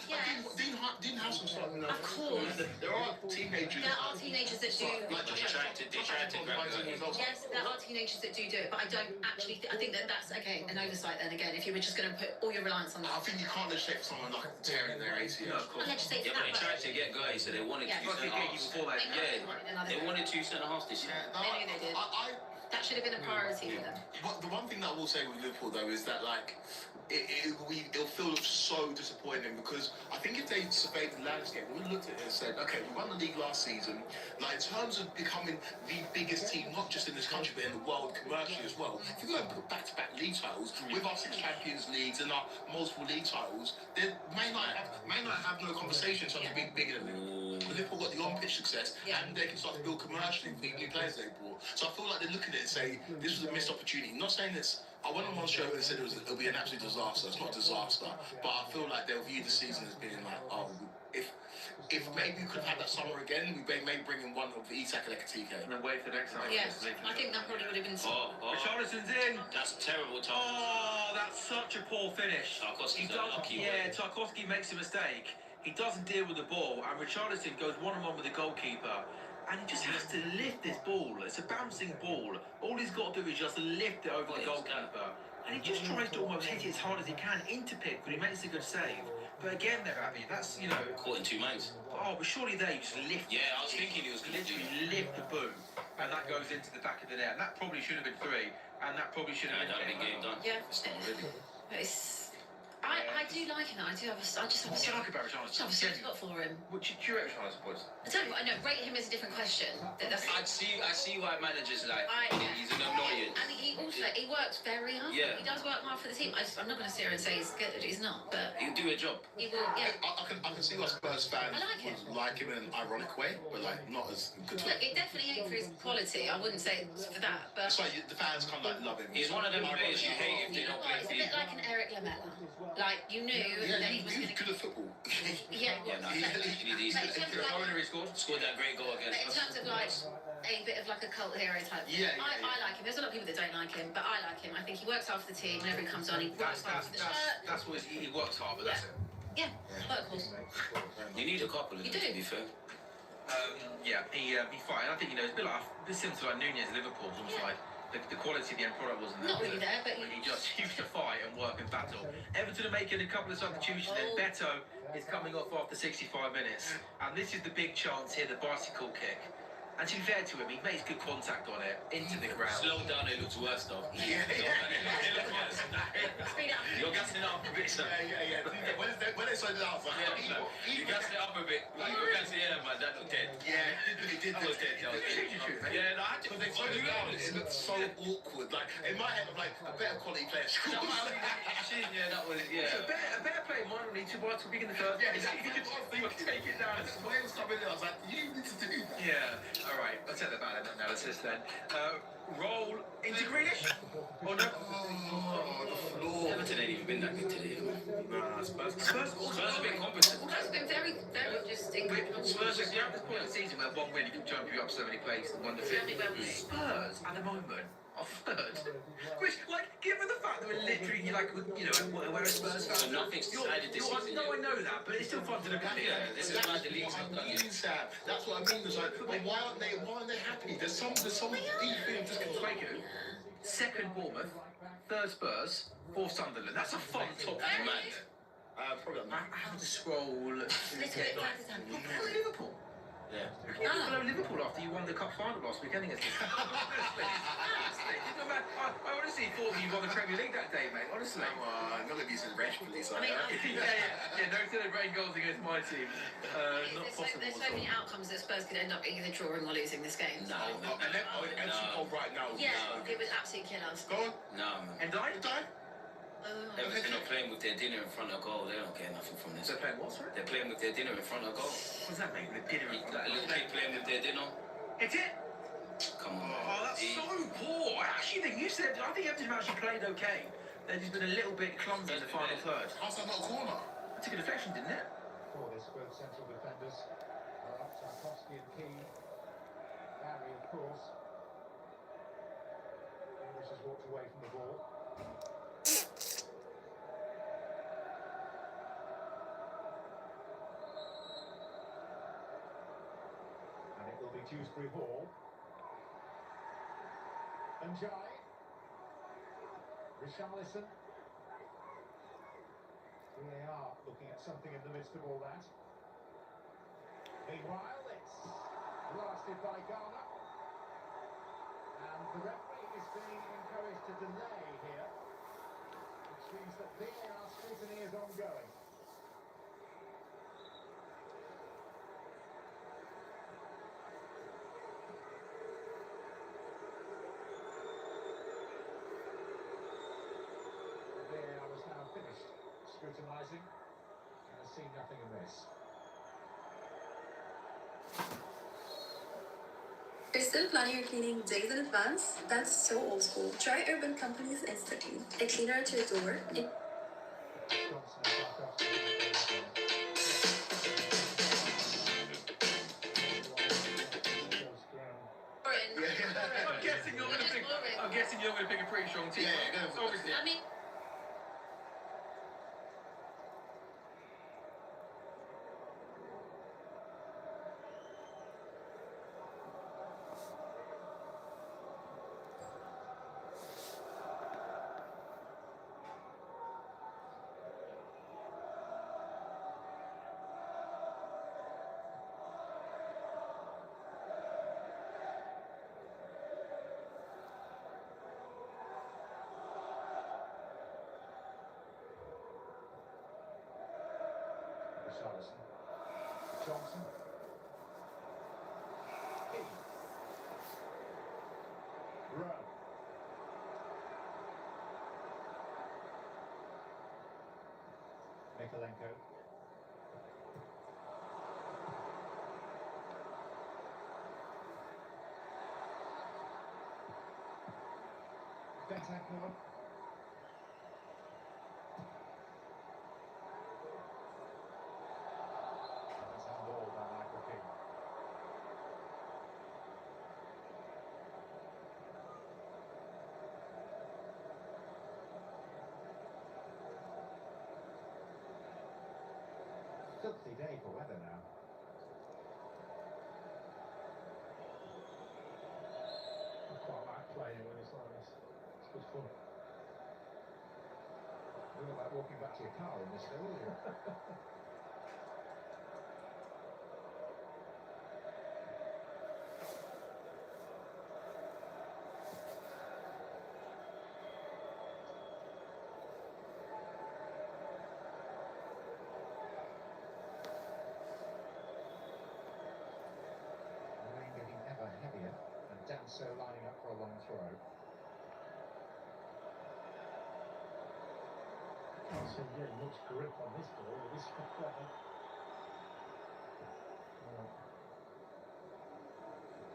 Didn't have some stuff. Of course. There are teenagers. There are teenagers that do. They tried to grab Gurries. Yes, there are teenagers that do it, but I don't actually. I think that's okay. An oversight then again. If you were just going to put all your reliance on that. I think you can't legislate for someone like tearing their ACL. No, of course. And legislate Yeah, for but they that. tried to get Gurries, so they wanted Yeah. two Well, they centre gave you halves. before that. They wanted two centre halves this year. They knew they did. That should have been a priority for them. But the one thing that I will say with Liverpool though is that like it'll feel so disappointing because I think if they surveyed the landscape, we looked at it and said, okay, we won the league last season. Like in terms of becoming the biggest team, not just in this country but in the world commercially as well. If you go and put back-to-back league titles with our 6 Champions Leagues and our multiple league titles, they may not have no conversation in terms of being bigger than them. But Liverpool got the on-pitch success and they can start to build commercially with the new players they brought. So I feel like they're looking at it and say this was a missed opportunity. Not saying this. I went on one show and said it'll be an absolute disaster. It's not a disaster, but I feel like they'll view the season as being like, oh, if maybe we could have had that summer again, we may bring in one of Isak and Ekitike. And then wait for the next time. Yes, I think that probably would have been. Richarlison's in. That's terrible, Tom. Oh, that's such a poor finish. Tarkowski's unlucky. Yeah, Tarkowski makes a mistake. He doesn't deal with the ball, and Richarlison goes one-on-one with the goalkeeper. And he just has to lift this ball. It's a bouncing ball. All he's got to do is just lift it over the goalkeeper. And he just tries to almost hit it as hard as he can into Pick, but he makes a good save. But again, they're happy. That's, Caught in 2 minds. Oh, but surely there you just lift. Yeah, I was thinking he was going to do it. Literally lift the boom. And that goes into the back of the net. And that probably should have been 3. And that probably should have That would have been game done. Yeah. It's not really. But I do like him. I just have What do you like about a Richarlison? soft spot for him. What do you rate Richarlison, boys? I don't know. Rate him is a different question. That's. I see why managers like. He's an annoyance. And he works very hard. Yeah. He does work hard for the team. I'm not going to sit here and say he's good. He's not, but He'll do a job. he will. Yeah. I can see why Spurs fans like him. in an ironic way, but like not as good. Look, it definitely ain't for his quality. I wouldn't say it's for that, but. That's why the fans kind of like love him. He's one of them players you hate if they don't play It's for a you. bit like an Eric Lamela. Like, you knew that he was He going was good to. at football. Yeah, Yeah, no, He's- he's but in terms of like, he scored that great goal against but in us. terms of like a bit of like a cult hero type. I like him. There's a lot of people that don't like him, but I like him. I think he works hard for the team. Whenever he comes on, he works hard for the shirt. That's what he works hard, but that's it. Yeah, workhorse. You need a couple of them, You do. to be fair. He fine. I think it's a bit similar to like Nunez at Liverpool. Almost like the quality of the end product wasn't there. Not really there, but he just used to fight and work and battle. Everton are making a couple of substitutions. Then Beto is coming off after 65 minutes, and this is the big chance here, the bicycle kick. And to be fair to him, he makes good contact on it into the ground. Slow down, it looks worse though. Yeah. Speed up. You're gassing it up a bit, sir. When they started out, You're gassing it up a bit. Like, you're gassing it up, man. That looked dead. it did. That was dead. Yeah, no, I Because they turned it down, it looked so awkward. Like in my head, I'm like a better quality player. Yeah, that was it, yeah. A better player might not need to bicycle kick in the first. Yeah, exactly. He could just take it down. When it was coming in, I was like, you need to do that. Yeah. All right. Let's set about an analysis then. Roll into Grealish. Oh no. Oh, the floor. Everton ain't even been that good today. Nah, Spurs Spurs have been competent. That's been very, very just incredible. Spurs are at this point in the season where one win can jump you up so many places and one defeat. Very well. Spurs at the moment are third. Which, like, given the fact that we're literally like, we're a Spurs fan. So nothing's decided this season. No, I know that, but it's still fun to look at. Yeah, this is like the league's What not I done mean, yet. Sam. That's what I mean. It's like, but why aren't they happy? There's some deep feeling just Quaku, second Bournemouth, third Spurs, fourth Sunderland. That's a fun top Very three. good. probably not. I have to scroll. Little bit Pakistan. Liverpool. Yeah. You below Liverpool after you won the cup final last weekend against them. Honestly, I honestly thought you won the Premier League that day, mate. Honestly. Come on, none of these is rich police. I mean, No celebrating goals against my team. Not possible. There's so many outcomes that Spurs could end up either drawing or losing this game. No, And then, right now. Yeah, it would absolutely kill us. Go on. no, man. And die? Everton are playing with their dinner in front of goal. They don't get nothing from this. They're playing what, sorry? They're playing with their dinner in front of goal. What does that mean? The dinner in front Like a of little kid playing with their dinner. It's it? Come on, Oh, that's man. so poor. I actually think I think Everton have actually played okay. They've just been a little bit clumsy in the final third. How's that not a corner? It took a deflection, didn't it? For this both central defenders are up Tarkovsky and Keane. Barry, of course. English has walked away from the ball. And it will be Dewsbury Hall. And Jai. Richarlison. VAR looking at something in the midst of all that. Meanwhile, it's blasted by Ghana. And the referee is being encouraged to delay here, which means that VAR scrutiny is ongoing. VAR is now finished scrutinising and has seen nothing amiss. You're still planning your cleaning days in advance? That's so old school. Try Urban Company's Instaclean. A cleaner at your door. Johnson and Tarkovsky. I'm guessing you're going to pick a pretty strong team. Yeah, go for it. Obviously. I mean, Richarlison. Johnson. Keane. Rowe. Mikalenko. Bentancur. day for weather now. I quite like playing when it's like this. It's good fun. You look like walking back to your car in this day, wouldn't you? The rain getting ever heavier, and Danso lining up for a long throw. Can't see getting much grip on this ball with this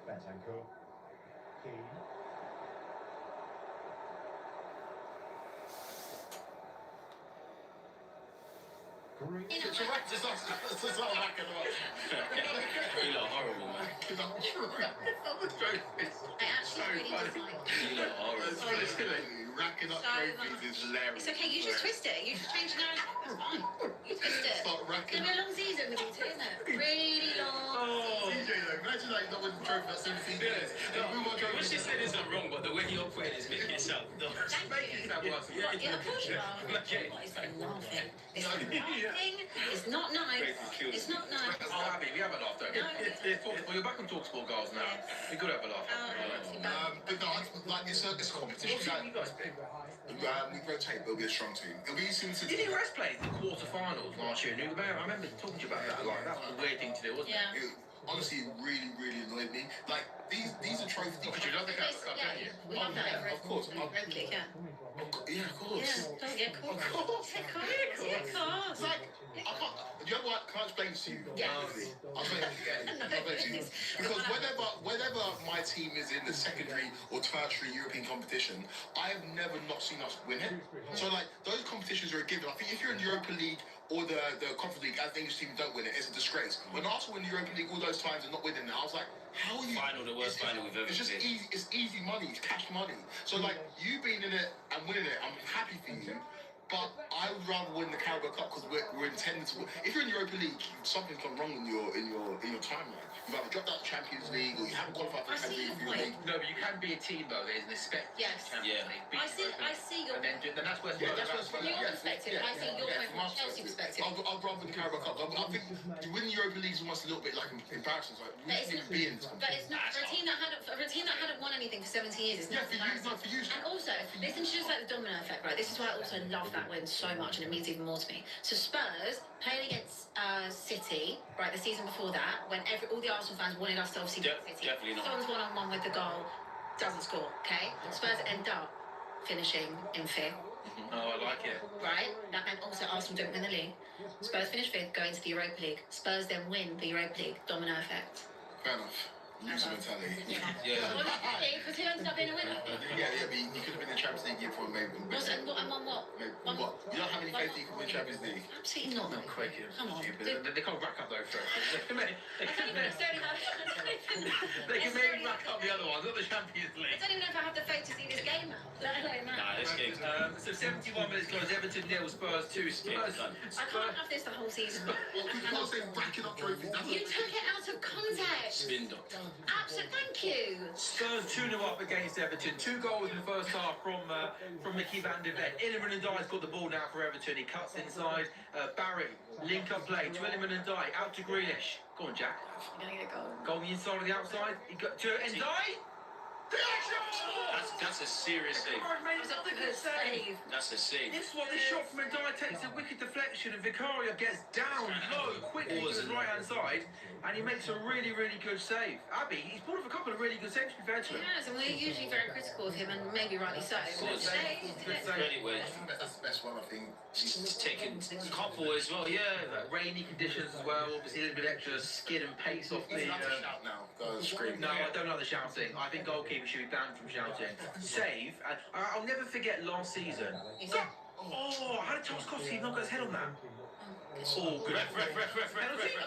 Bentancur, Keane. Green. It's a wreck disaster. It's a wreck of the You look horrible, man. I actually really dislike You look horrible. Honestly, racking up trophies is hilarious. It's okay, you just twist it. You just change the narrative. That's fine. You twist it. Start It's racking going to be a long season with you two, isn't it? Really long season. CJ though, imagine like not winning the trophy at 17 years. What she said isn't wrong, but the way you operate is making it sound dumb. Thank you. Yeah, of course you are. Okay. What is that laughing? It's not laughing. It's not nice. It's not nice. Oh, Abby, we have a laugh, don't we? Well, you're back on TalkSport, girls, now. We could have a laugh. But no, like it's a competition. What team you guys pick? We rotate, but we'll be a strong team. It'll be easy to Didn't Rest play the quarterfinals last year? I remember talking to you about that. Like, that was a weird thing to do, wasn't Yeah. it? Honestly, it really annoyed me. Like these are trophies. Because you love the Carabao Cup, don't you? We love that over Of course. Red League, yeah. Yeah, of course. Yeah, of course. Of course. Yeah, of course. Yeah, of course. It's like, I can't, you know what? Can I explain to you? Yes. I'll explain it again. I'll explain to you. Because whenever my team is in the secondary or tertiary European competition, I have never not seen us win it. So like those competitions are a given. I think if you're in the Europa League or the Conference League, as the English team don't win it, it's a disgrace. When Arsenal win the Europa League all those times and not winning it, I was like, how are you? Final, the worst final we've ever It's just seen. easy. It's easy money. It's cash money. So like you being in it and winning it, I'm happy for you. But I would rather win the Carabao Cup because we're intended to win. If you're in the Europa League, something's gone wrong in your timeline. You've either dropped out of the Champions League or you haven't qualified for the I see Champions your League. point. No, but you can be a team though. There's an expect. Yes. Yeah. I see your And then that's where Yeah, that's From your perspective, I see your point from a Chelsea perspective. I'd rather win the Carabao Cup. I think to win the Europa League is almost a little bit like embarrassing. It's like we But shouldn't even be in this But it's not for a team that hadn't won anything for 70 years. It's Yeah, not for you, embarrassing. not for you. And also, listen to just like the domino effect, right? This is why I also love that win so much, and it means even more to me. So Spurs playing against City, right? The season before that, when all the Arsenal fans wanted us to obviously beat City. Definitely not. Someone's one-on-one with the goal, doesn't score. Okay, Spurs end up finishing in fifth. Oh, I like it. Right? That meant also Arsenal don't win the league. Spurs finish fifth, go into the Europa League. Spurs then win the Europa League. Domino effect. Fair enough. Loser mentality. Yeah. Well, because who ended up being a winner? Yeah, but you could have been in the Champions League year for maybe. And won what? Maybe what? You don't have any faith that you can win Champions League. Absolutely not. Not quaking. Come on. Stupid. They can't rack up though first. I don't even necessarily have. They can maybe rack up the other ones, not the Champions I League. don't even know if I have the faith to see this game now. Let alone that. Nah, this game's So 71 minutes close, Everton 0, Spurs 2. Spurs. I can't have this the whole season. Well, we can't say racking up trophies. You took it out of context. spin doctor. Absolutely. Thank you. Spurs 2-0 up against Everton. 2 goals in the first half from Mickey van der Ven. Illiman and Dye's got the ball now for Everton. He cuts inside. Barry, link up play to Illiman and Dye. Out to Grealish. Go on, Jack. You're going to get a goal. Goal on the inside or the outside. He got to Ndye. That's a serious save. It was a good save. That's a save. This one, this shot from Ndye takes a wicked deflection and Vicario gets down low quickly to the right hand side and he makes a really good save. Abby, he's pulled off a couple of really good saves to be fair to He him. has, and we're usually very critical of him, and maybe rightly so. Good Today, Good save. Anyway, That's the best one, I think. he's taken a couple as well. Yeah. Rainy conditions as well, obviously a little bit extra skid and pace off the... Let's not shout now. Go scream. No, I don't like the shouting. I think goalkeepers should be banned from shouting. Save, and I'll never forget last season. Oh, how did Tarkowski not got his head on that? Oh, good. Ref.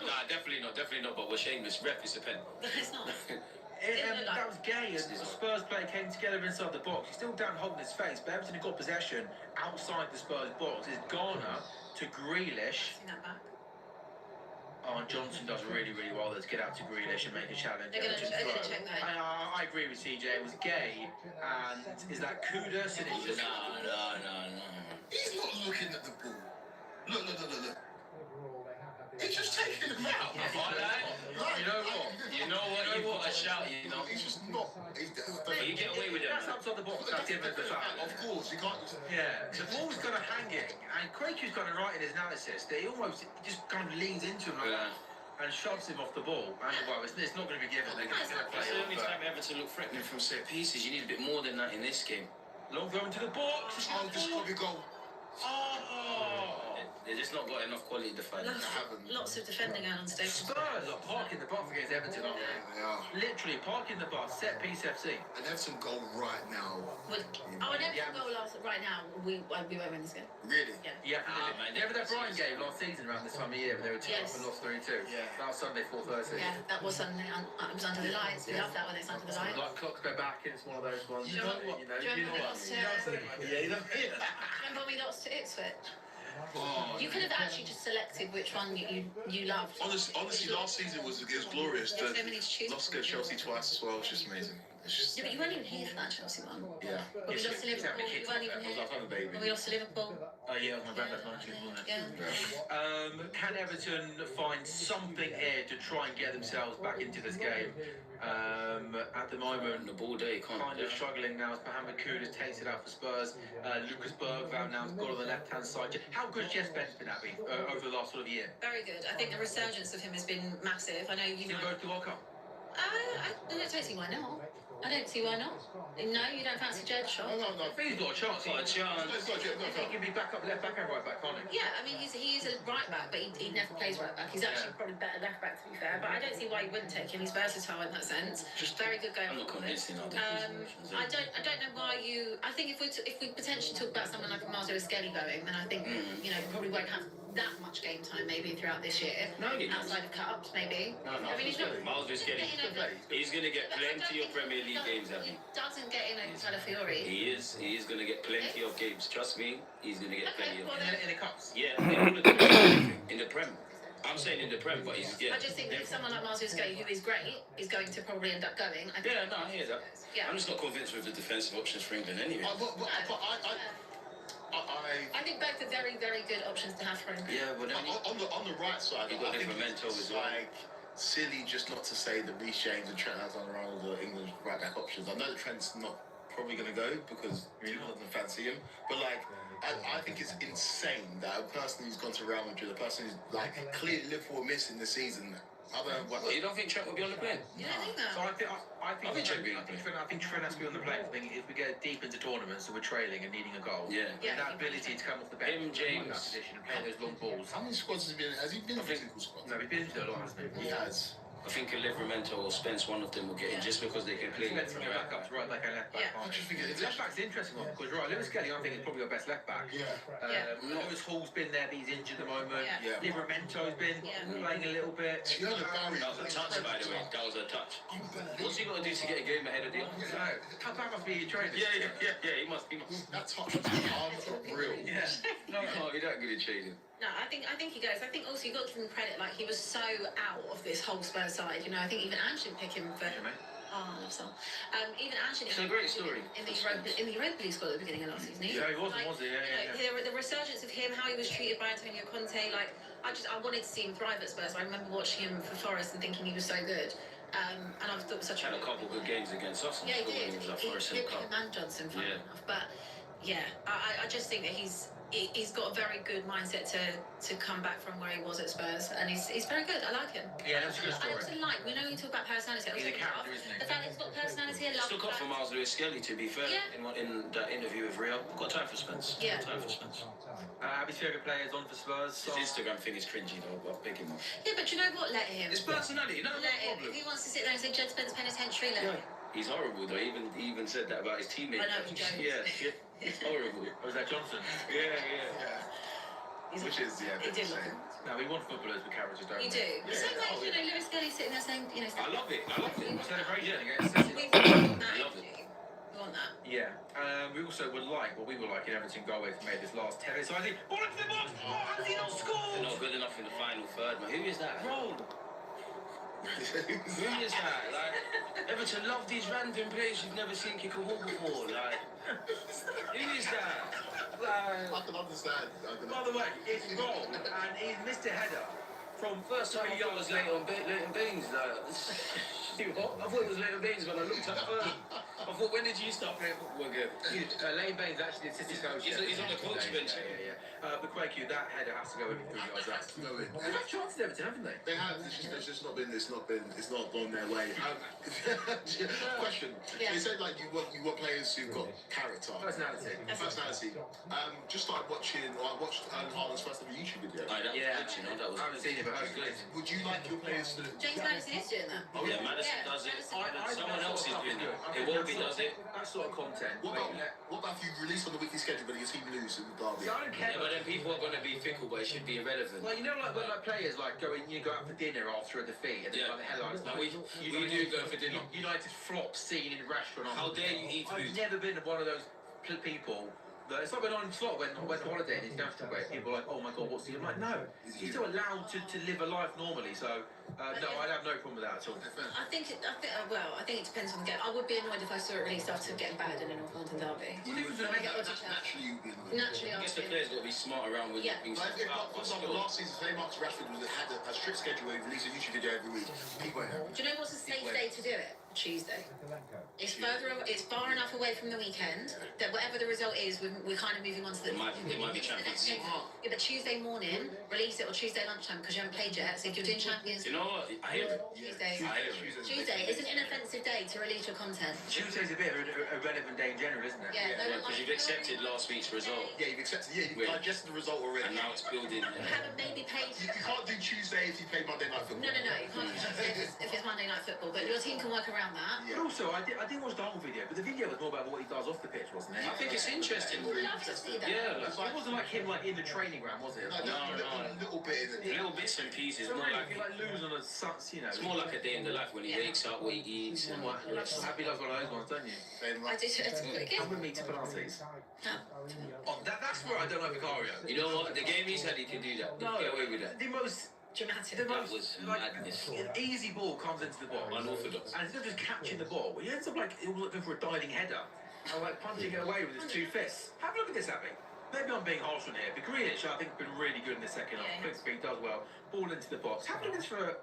Nah, definitely not. But we're shameless. Ref is a pen. It's not. That was gay, and the Spurs player came together inside the box. He's still down holding his face, but Everton had got possession outside the Spurs box. It's Garner to Grealish. Seen that back. Oh, and Johnson does really, really well. Let's get out to Grealish and make a challenge. They're gonna Everton throw. check that. I agree with CJ. It was gay, and is that Kudus? And it's just No. He's not looking at the ball. Look. Overall, they have had the He's just taking it out. You know what? You got a shout, you know. He's just not. But you get away with it. That's outside the box. That's given the foul. Of course, you can't just. Yeah, the ball's kind of hanging, and Quakey's kind of right in his analysis that he almost just kind of leans into him like that and shoves him off the ball. And well, it's not going to be given. They're going to play That's the it only off, time Everton look threatening from set pieces. You need a bit more than that in this game. Long throw into the box. Oh, this could be goal. Oh! They're just not got enough quality defenders. Lots of defending out on stage. Spurs are parking the bus against Everton, aren't they? They are. Literally parking the bus, set piece FC. And Everton goal right now. An Everton goal right now, we won't win this game. Really? Yeah. Yeah, man, remember that Brighton game last season around this time of year when they were 2 up Yes. and lost 3-2? Yeah. That was Sunday 4:30. Yeah, that was Sunday. It was under the lights. We love that when it's under the lights. Like clocks go back, and it's one of those ones. You know what? You know Do you remember what? we lost Yeah, you know. Remember when we lost to Ipswich? Oh, You could have actually just selected which one you loved. honestly, last season was glorious. There's so many to choose Lost from. against Chelsea twice as well. It's just amazing. It's just. Yeah, but you weren't even here for that Chelsea one. Yeah. When we lost to Liverpool, you weren't even I was here. like, I'm a baby. When we lost to Liverpool. Oh yeah, it was my granddad's 90th, wasn't it? Yeah. Can Everton find something here to try and get themselves back into this game? At the moment, The ball day can't. kind of struggling now as Mohamed Kudus takes it out for Spurs. Lucas Bergvall now's got on the left-hand side. How good's Jess Ben's been at me over the last sort of year? Very good. I think the resurgence of him has been massive. I know you Still might. goes to World Cup. I don't see why not. I don't see why not. No, you don't fancy Jed Shaw? No. I think he's got a chance. Got a chance. He can be back up left back and right back, can't he? Yeah, I mean, he is a right back, but he never plays right back. He's actually probably better left back, to be fair. But I don't see why you wouldn't take him. He's versatile in that sense. Just very good going I'm not forward. convinced in all I don't know why you. I think if we potentially talk about someone like a Marzo Skelly going, then I think probably won't have that much game time maybe throughout this year. No, he doesn't. Outside of cut-ups, maybe. No, I mean, he's not. Miles Viscelli. He's going to get plenty of Premier League games, I He think. doesn't get in over Calafiori. He is going to get plenty of games. Trust me, he's going to get plenty of games. In the cups. Yeah, in all of the in the Prem. I'm saying in the Prem, but he's I just think that if someone like Marzo Skelly, who is great, is going to probably end up going. I think Yeah, no, I hear that. Yeah. I'm just not convinced with the defensive options for England anyway. I think both are very, very good options to have for him. Yeah, but then On the right side, You got I think Livramento it's as well. like silly just not to say that Reece James and Trent Alexander-Arnold are England's right back options. I know that Trent's not probably going to go because he doesn't fancy him, but like I think it's insane that a person who's gone to Real Madrid, a person who's like clearly Liverpool missing the season. I don't know what. you don't think Trent will be on the plane? You don't think So that? I think Trent will be on the plane. I think Trent has to be on the plane. I think if we get deep into tournaments and we're trailing and needing a goal, Yeah. Yeah. that ability to come off the bench, Him, James. that position and play those long balls. How many squads has he been? Has he been a physical squad? No, he's been into it a lot, hasn't he? He has. I think a Livramento or Spence, one of them will get in just because they can play Let's left bring and it back right. up to right back and left back. Yeah. I just think it's Left back's an interesting one because Lewis Kelly, I think, is probably our best left back. Yeah. Lewis Hall's been there, but he's injured at the moment. Yeah. Livramento's been playing a little bit. Fiona Barry. That was a touch, by the way. That was a touch. What's he got to do to get a game ahead of the others? How bad must be your trainer? Yeah. He must. That touch was unreal. Yeah. No, he can't be that good at trading. No, I think he goes. I think also you got to give him credit. Like he was so out of this whole Spurs side. You know, I think even Ange didn't pick him for. Oh, I love Sol. Even Ange didn't. It's a great story. In the Europa League squad at the beginning of last season. Yeah, he wasn't, was he? Yeah. The resurgence of him, how he was treated by Antonio Conte. Like I wanted to see him thrive at Spurs. I remember watching him for Forest and thinking he was so good. And I thought it was such Had a couple good games against us. Yeah, he did. He was at He Forest did and pick Cup. him and Johnson, funny Yeah. enough. But yeah, I just think that he's got a very good mindset to come back from where he was at Spurs, and he's very good. I like him. Yeah, that's a good I story. also like, we know we talk about personality. I He's also a character, love isn't he? the fact that he's got personality. I love Still got for Miles Lewis Skelly, to be fair, Yeah. in that interview with Rio. Got time for Spence. Yeah. Got time for Spence. Abby's favourite players on for Spurs. His Instagram thing is cringy though, but pick him up. Yeah, but you know what? Let him. His personality, no Let him. problem. If he wants to sit there and say Jed Spence penitentiary, let him. He's horrible though. He even said that about his teammate. I know, he jokes. Yeah. It's horrible. Was that Johnson? Yeah. Which is, yeah. He did look him. No, we want footballers with characters, don't we? You do. It's so like, Lewis Skelly sitting there saying, I love it. Celebration against We've got I love managed it. you. want that. Yeah. We also would like, what we would like in Everton goal if made this last 10 minutes. I think, ball into the box! Oh, how does he not score? They're not good enough in the final third, man. Who is that? Bro! Who is that? Like, Everton love these random players you've never seen kick a ball before. Like, who is that? Like, I can understand. By the way, it's wrong, and he's missed a header from first time I thought it was Leighton Baines. Like, I thought it was Leighton Baines when I looked up first. I thought, when did you start playing football again? Leighton Baines actually the City coach. He's on the coach bench. Yeah. But Quaku, that header has to go in for 3 yards. That's Go in. They've had chances, Everton, haven't they? They have. It's just not been. It's not gone their way. Question. Yeah. They said like you want players who've got character, Personality. personality. Just started watching. Or I watched Haaland's first ever YouTube video. Aye, that was Yeah. good, you know. That was I haven't seen it, but I heard good. Would you like your players to? James Madison is doing that. Oh, Yeah, Madison Yeah, does it. Madison Someone else is doing it. I think Iwobi that's does it. That sort of content. What about if you release on the weekly schedule but your team lose in the derby? See, I don't care. Yeah, but then people are going to be fickle, but it should be irrelevant. Like, you know, like when players like go out for dinner after a defeat, and then Yeah. like the headlines. Now we do go for dinner. United flop scene in restaurant. How dare you eat I've food? never been one of those people. It's like when I'm slot when I went on holiday in international way, people are like, oh my god, what's he? I'm like, no, he's still allowed to live a life normally. So no, I'd have no problem with that at all. I think it depends on the game. I would be annoyed if I saw it released after getting battered in a North London derby. Naturally, you'd be annoyed. Naturally, I I guess would the be. players got to be smart around with Yeah. things. Like, for example, last season, very much Rashford had a strict schedule where he released a YouTube video every week. People went, Do you know what's a safe day to do it? Tuesday. It's far enough away from the weekend that whatever the result is, we're kind of moving on to the. It might be Champions League. Yeah, but Tuesday morning, release it, or Tuesday lunchtime because you haven't played yet. So if you're doing Champions You know what? I hear it. Tuesday. I hear it. Tuesday is an inoffensive day to release your content. Tuesday's a bit of a relevant day in general, isn't it? Yeah, no one Because you've accepted last week's result, yeah, you've accepted, you've Wait. digested the result already. and now it's building. You haven't maybe paid. You can't do Tuesday if you play Monday Night Football. No, you can't do Tuesday if it's Monday Night Football, but your team can work around that. But also, I didn't watch the whole video, but the video was more about what he does off the pitch, wasn't it? I think it's interesting. We'd love to see that. Yeah, It wasn't like him in the training ground, was it? No, a little bit in it. little bits and pieces. So More really, like if you like lose on a it's more like a day in the life when he wakes up, what he eats, and what. Happy loves one of those ones, don't you? I do. It's pretty good. I'm with me to Pilates. No. Oh, that's where I don't like Vicario. You know what? The game he's had, he can do that. No, Get away with that. The most Dramatic. The That most was like, madness. an easy ball comes into the box, Unorthodox. and instead of just catching the ball, he ends up like he was looking for a diving header, and like punching it away with his 2 fists. Have a look at this, Abby. Maybe I'm being harsh on here, but Grealish, I think, has been really good in the second half. Yeah. Quick speed does well. Ball into the box. Have a look at this for a.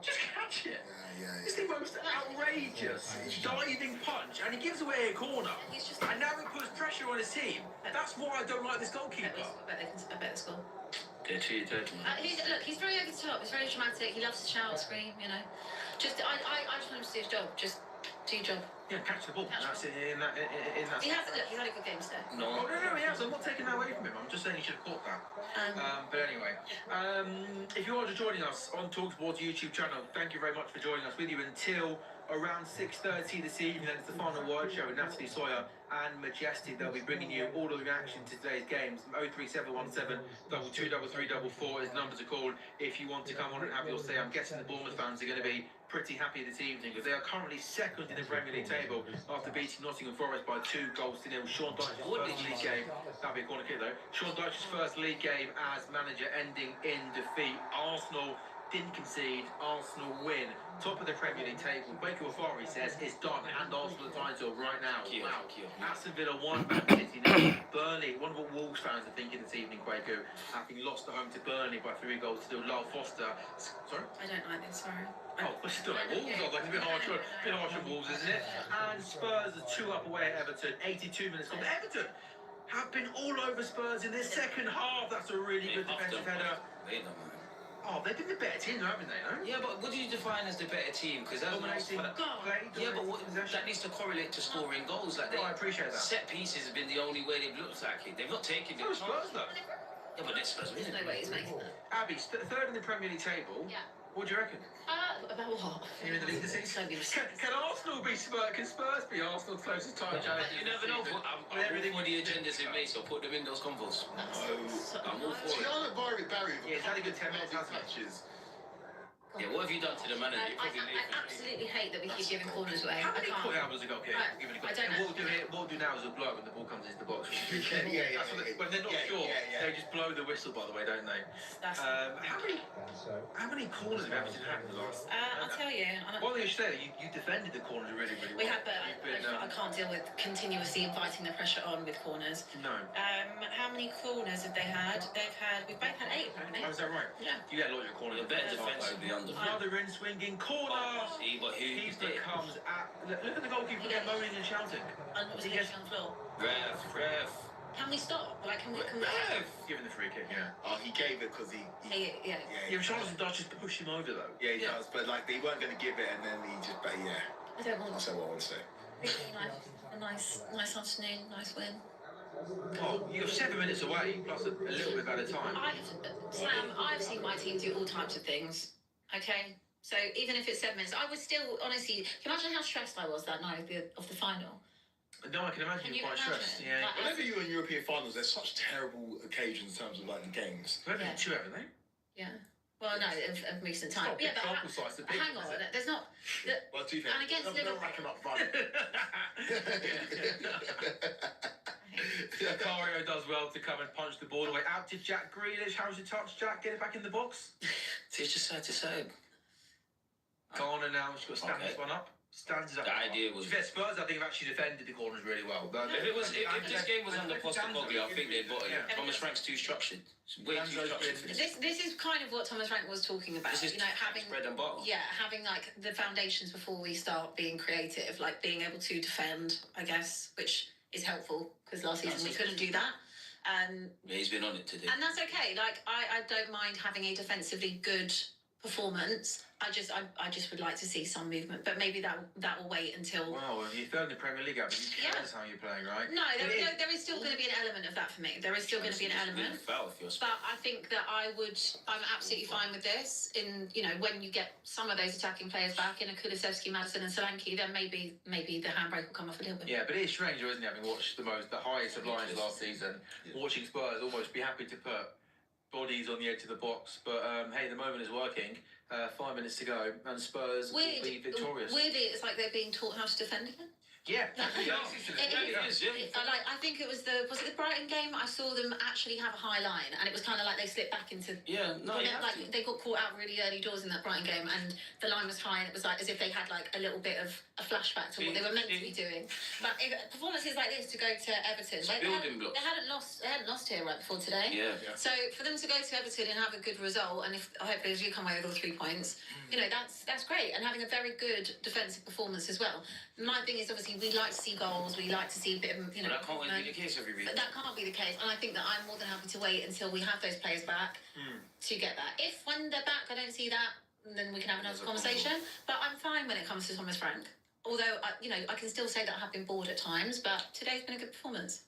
Just catch it. Yeah. It's the most outrageous diving punch, and he gives away a corner. He's just. And now it puts pressure on his team. That's why I don't like this goalkeeper. I bet they score. They're cheated, man. He's very over the top. He's very dramatic. He loves to shout, scream. You know, I just want him to do his job. Just do your job. Yeah, catch the ball. Catch That's the it in that. He has. Look, he had a good game today. Oh, No. no, he has. I'm not taking that away from him. I'm just saying he should have caught that. But anyway, if you are just joining us on TalkSport's YouTube channel, thank you very much for joining us. With you until around 6:30 this evening. It's the final word show with Natalie Sawyer and Majestic. They'll be bringing you all of the reaction to today's games. 03717 223344 is the number to call if you want to come on and have your say. I'm guessing the Bournemouth fans are going to be pretty happy this evening because they are currently second in the Premier League table after beating Nottingham Forest by 2-0. Sean Dyche's first league game. That'll be a corner kick though. Sean Dyche's first league game as manager ending in defeat. Arsenal didn't concede. Arsenal win. Top of the Premier League table. Baker Afari says it's done. Hand Arsenal the title right now. Wow. Aston Villa 1, Man City now. Burnley. Wonder what Wolves fans are thinking this evening, Quaker. Having lost at home to Burnley by 3 goals to Lyle Foster. Sorry? I don't like this. Sorry. Oh, but still, Wolves are like a bit harsh on Wolves, isn't it? And Spurs are 2 up away at Everton. 82 minutes gone. Everton have been all over Spurs in this second half. That's a really good defensive header. Oh, they've been the better team, haven't they? No? Yeah, but what do you define as the better team? Because Dominating play. yeah, but that needs to correlate to scoring goals. Like I appreciate that. Set pieces have been the only way they've looked like it. They've not taken So it. is Spurs, though. Yeah, but they're Spurs. There's no way he's making that. Abby, third in the Premier League table. Yeah. What do you reckon? About what? You're in the league this season. Can Arsenal be Spurs? Can Spurs be Arsenal's closest time challenge? You never know. I'm all for the agendas in May, so put them in those convos. I'm all for it. Barry Yeah, he's had a good 10 minutes, hasn't he? matches. Yeah, what have you done to the manager? You probably I absolutely hate that we keep giving corners away. How I many can't. corners have got? Okay, giving a I goal. don't know. What we'll do now is we'll blow when the ball comes into the box. Yeah. When they're not sure, they just blow the whistle. By the way, don't they? That's How many corners have Everton had in the last? I'll tell you. Well, you said you defended the corners really well. We have, but You've been, I can't deal with continuously inviting the pressure on with corners. No. How many corners have they had? We've both had 8, apparently. Oh, is that right? Yeah. You get a lot of your corners. You're better defensively under. Another in swinging corner. See, but He who did? becomes look at the goalkeeper there moaning and shouting. And what was he on the floor? Ref. Can we stop? Like, can we? Given the free kick, yeah. Oh, he gave it because he Yeah. Yeah, Charlton does just push him over though. he does, but like they weren't going to give it, and then he just, but yeah. I don't want That's what I want to say. a nice afternoon, nice win. Oh, you're 7 minutes away, plus a little bit better time. Sam, I've seen my team do all types of things. Okay, so even if it's 7 minutes, I would still honestly. Can you imagine how stressed I was that night of the final? No, I can imagine Can you're you quite imagine? stressed. Yeah. Like, Whenever you're in European finals, there's such terrible occasions in terms of like the games. They've been 2, haven't they? Yeah. Well, no, of recent It's time. not Yeah, big but sample size, the big hang one, on, is it? there's not. Well, to be fair, And against they're Liverpool. racking up running. Cario does well to come and punch the ball away. Out to Jack Grealish. How's your touch, Jack? Get it back in the box. It's just sad to say. Garner now, she's got Stanley Okay. one up. Stands up. The idea was. To be fair, Spurs, I think, have actually defended the corners really well. If this game was under Postecoglou, I think they'd bottle it. Yeah. Thomas Frank's too structured. It's way too Danzo's structured been- for this. This is kind of what Thomas Frank was talking about. This is having bread and butter. Yeah, having like the foundations before we start being creative, like being able to defend, I guess, which is helpful because last season we couldn't do that. Yeah, he's been on it today. And that's okay. Like I don't mind having a defensively good performance. I just would like to see some movement, but maybe that will wait until. Well, you're third in the Premier League, but you Yeah. cares how you're playing, right? No, there is still going to be an element of that for me. There is still going to be an element. Foul if you're But I think that I'm absolutely fine with this. When you get some of those attacking players back in a Kulusevski, Maddison, and Solanke, then maybe the handbrake will come off a little bit. Yeah, but it is strange, isn't it? Having watched the highest of lines last season, watching Spurs almost be happy to put bodies on the edge of the box. But hey, the moment is working. 5 minutes to go, and Spurs will be victorious. Weirdly, it's like they're being taught how to defend again. Yeah, I think it was the Brighton game. I saw them actually have a high line, and it was kind of like they slipped back into. Yeah, no, you have like to. they got caught out really early doors in that Brighton game, and the line was high, and it was like as if they had like a little bit of a flashback to what they were meant to be doing. But performances like this to go to Everton, building blocks. they hadn't lost here right before today. Yeah. So for them to go to Everton and have a good result, and if hopefully as you come away with all 3 points, that's great. And having a very good defensive performance as well. My thing is obviously we like to see goals, we like to see a bit of But that can't always be the case every week. but that can't be the case, and I think that I'm more than happy to wait until we have those players back to get that. If when they're back, I don't see that, then we can have another conversation. But I'm fine when it comes to Thomas Frank. Although I can still say that I have been bored at times, but today's been a good performance.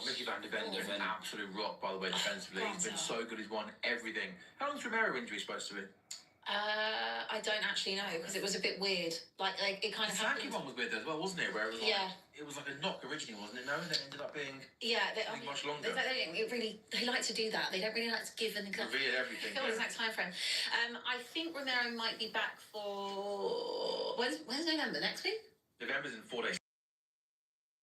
Mickey van de Ven is an absolute rock, by the way, defensively. He's been so good, he's won everything. How long's Romero injury supposed to be? I don't actually know because it was a bit weird. Like it kind of The Saki happened. one was weird as well, wasn't it? Where it was like, Yeah. it was like a knock originally, wasn't it? No, and then it ended up being Yeah, much longer. They like to do that. They don't really like to give an exact. Reveal everything. An exact time frame. I think Romero might be back for when's November next week. November's in 4 days.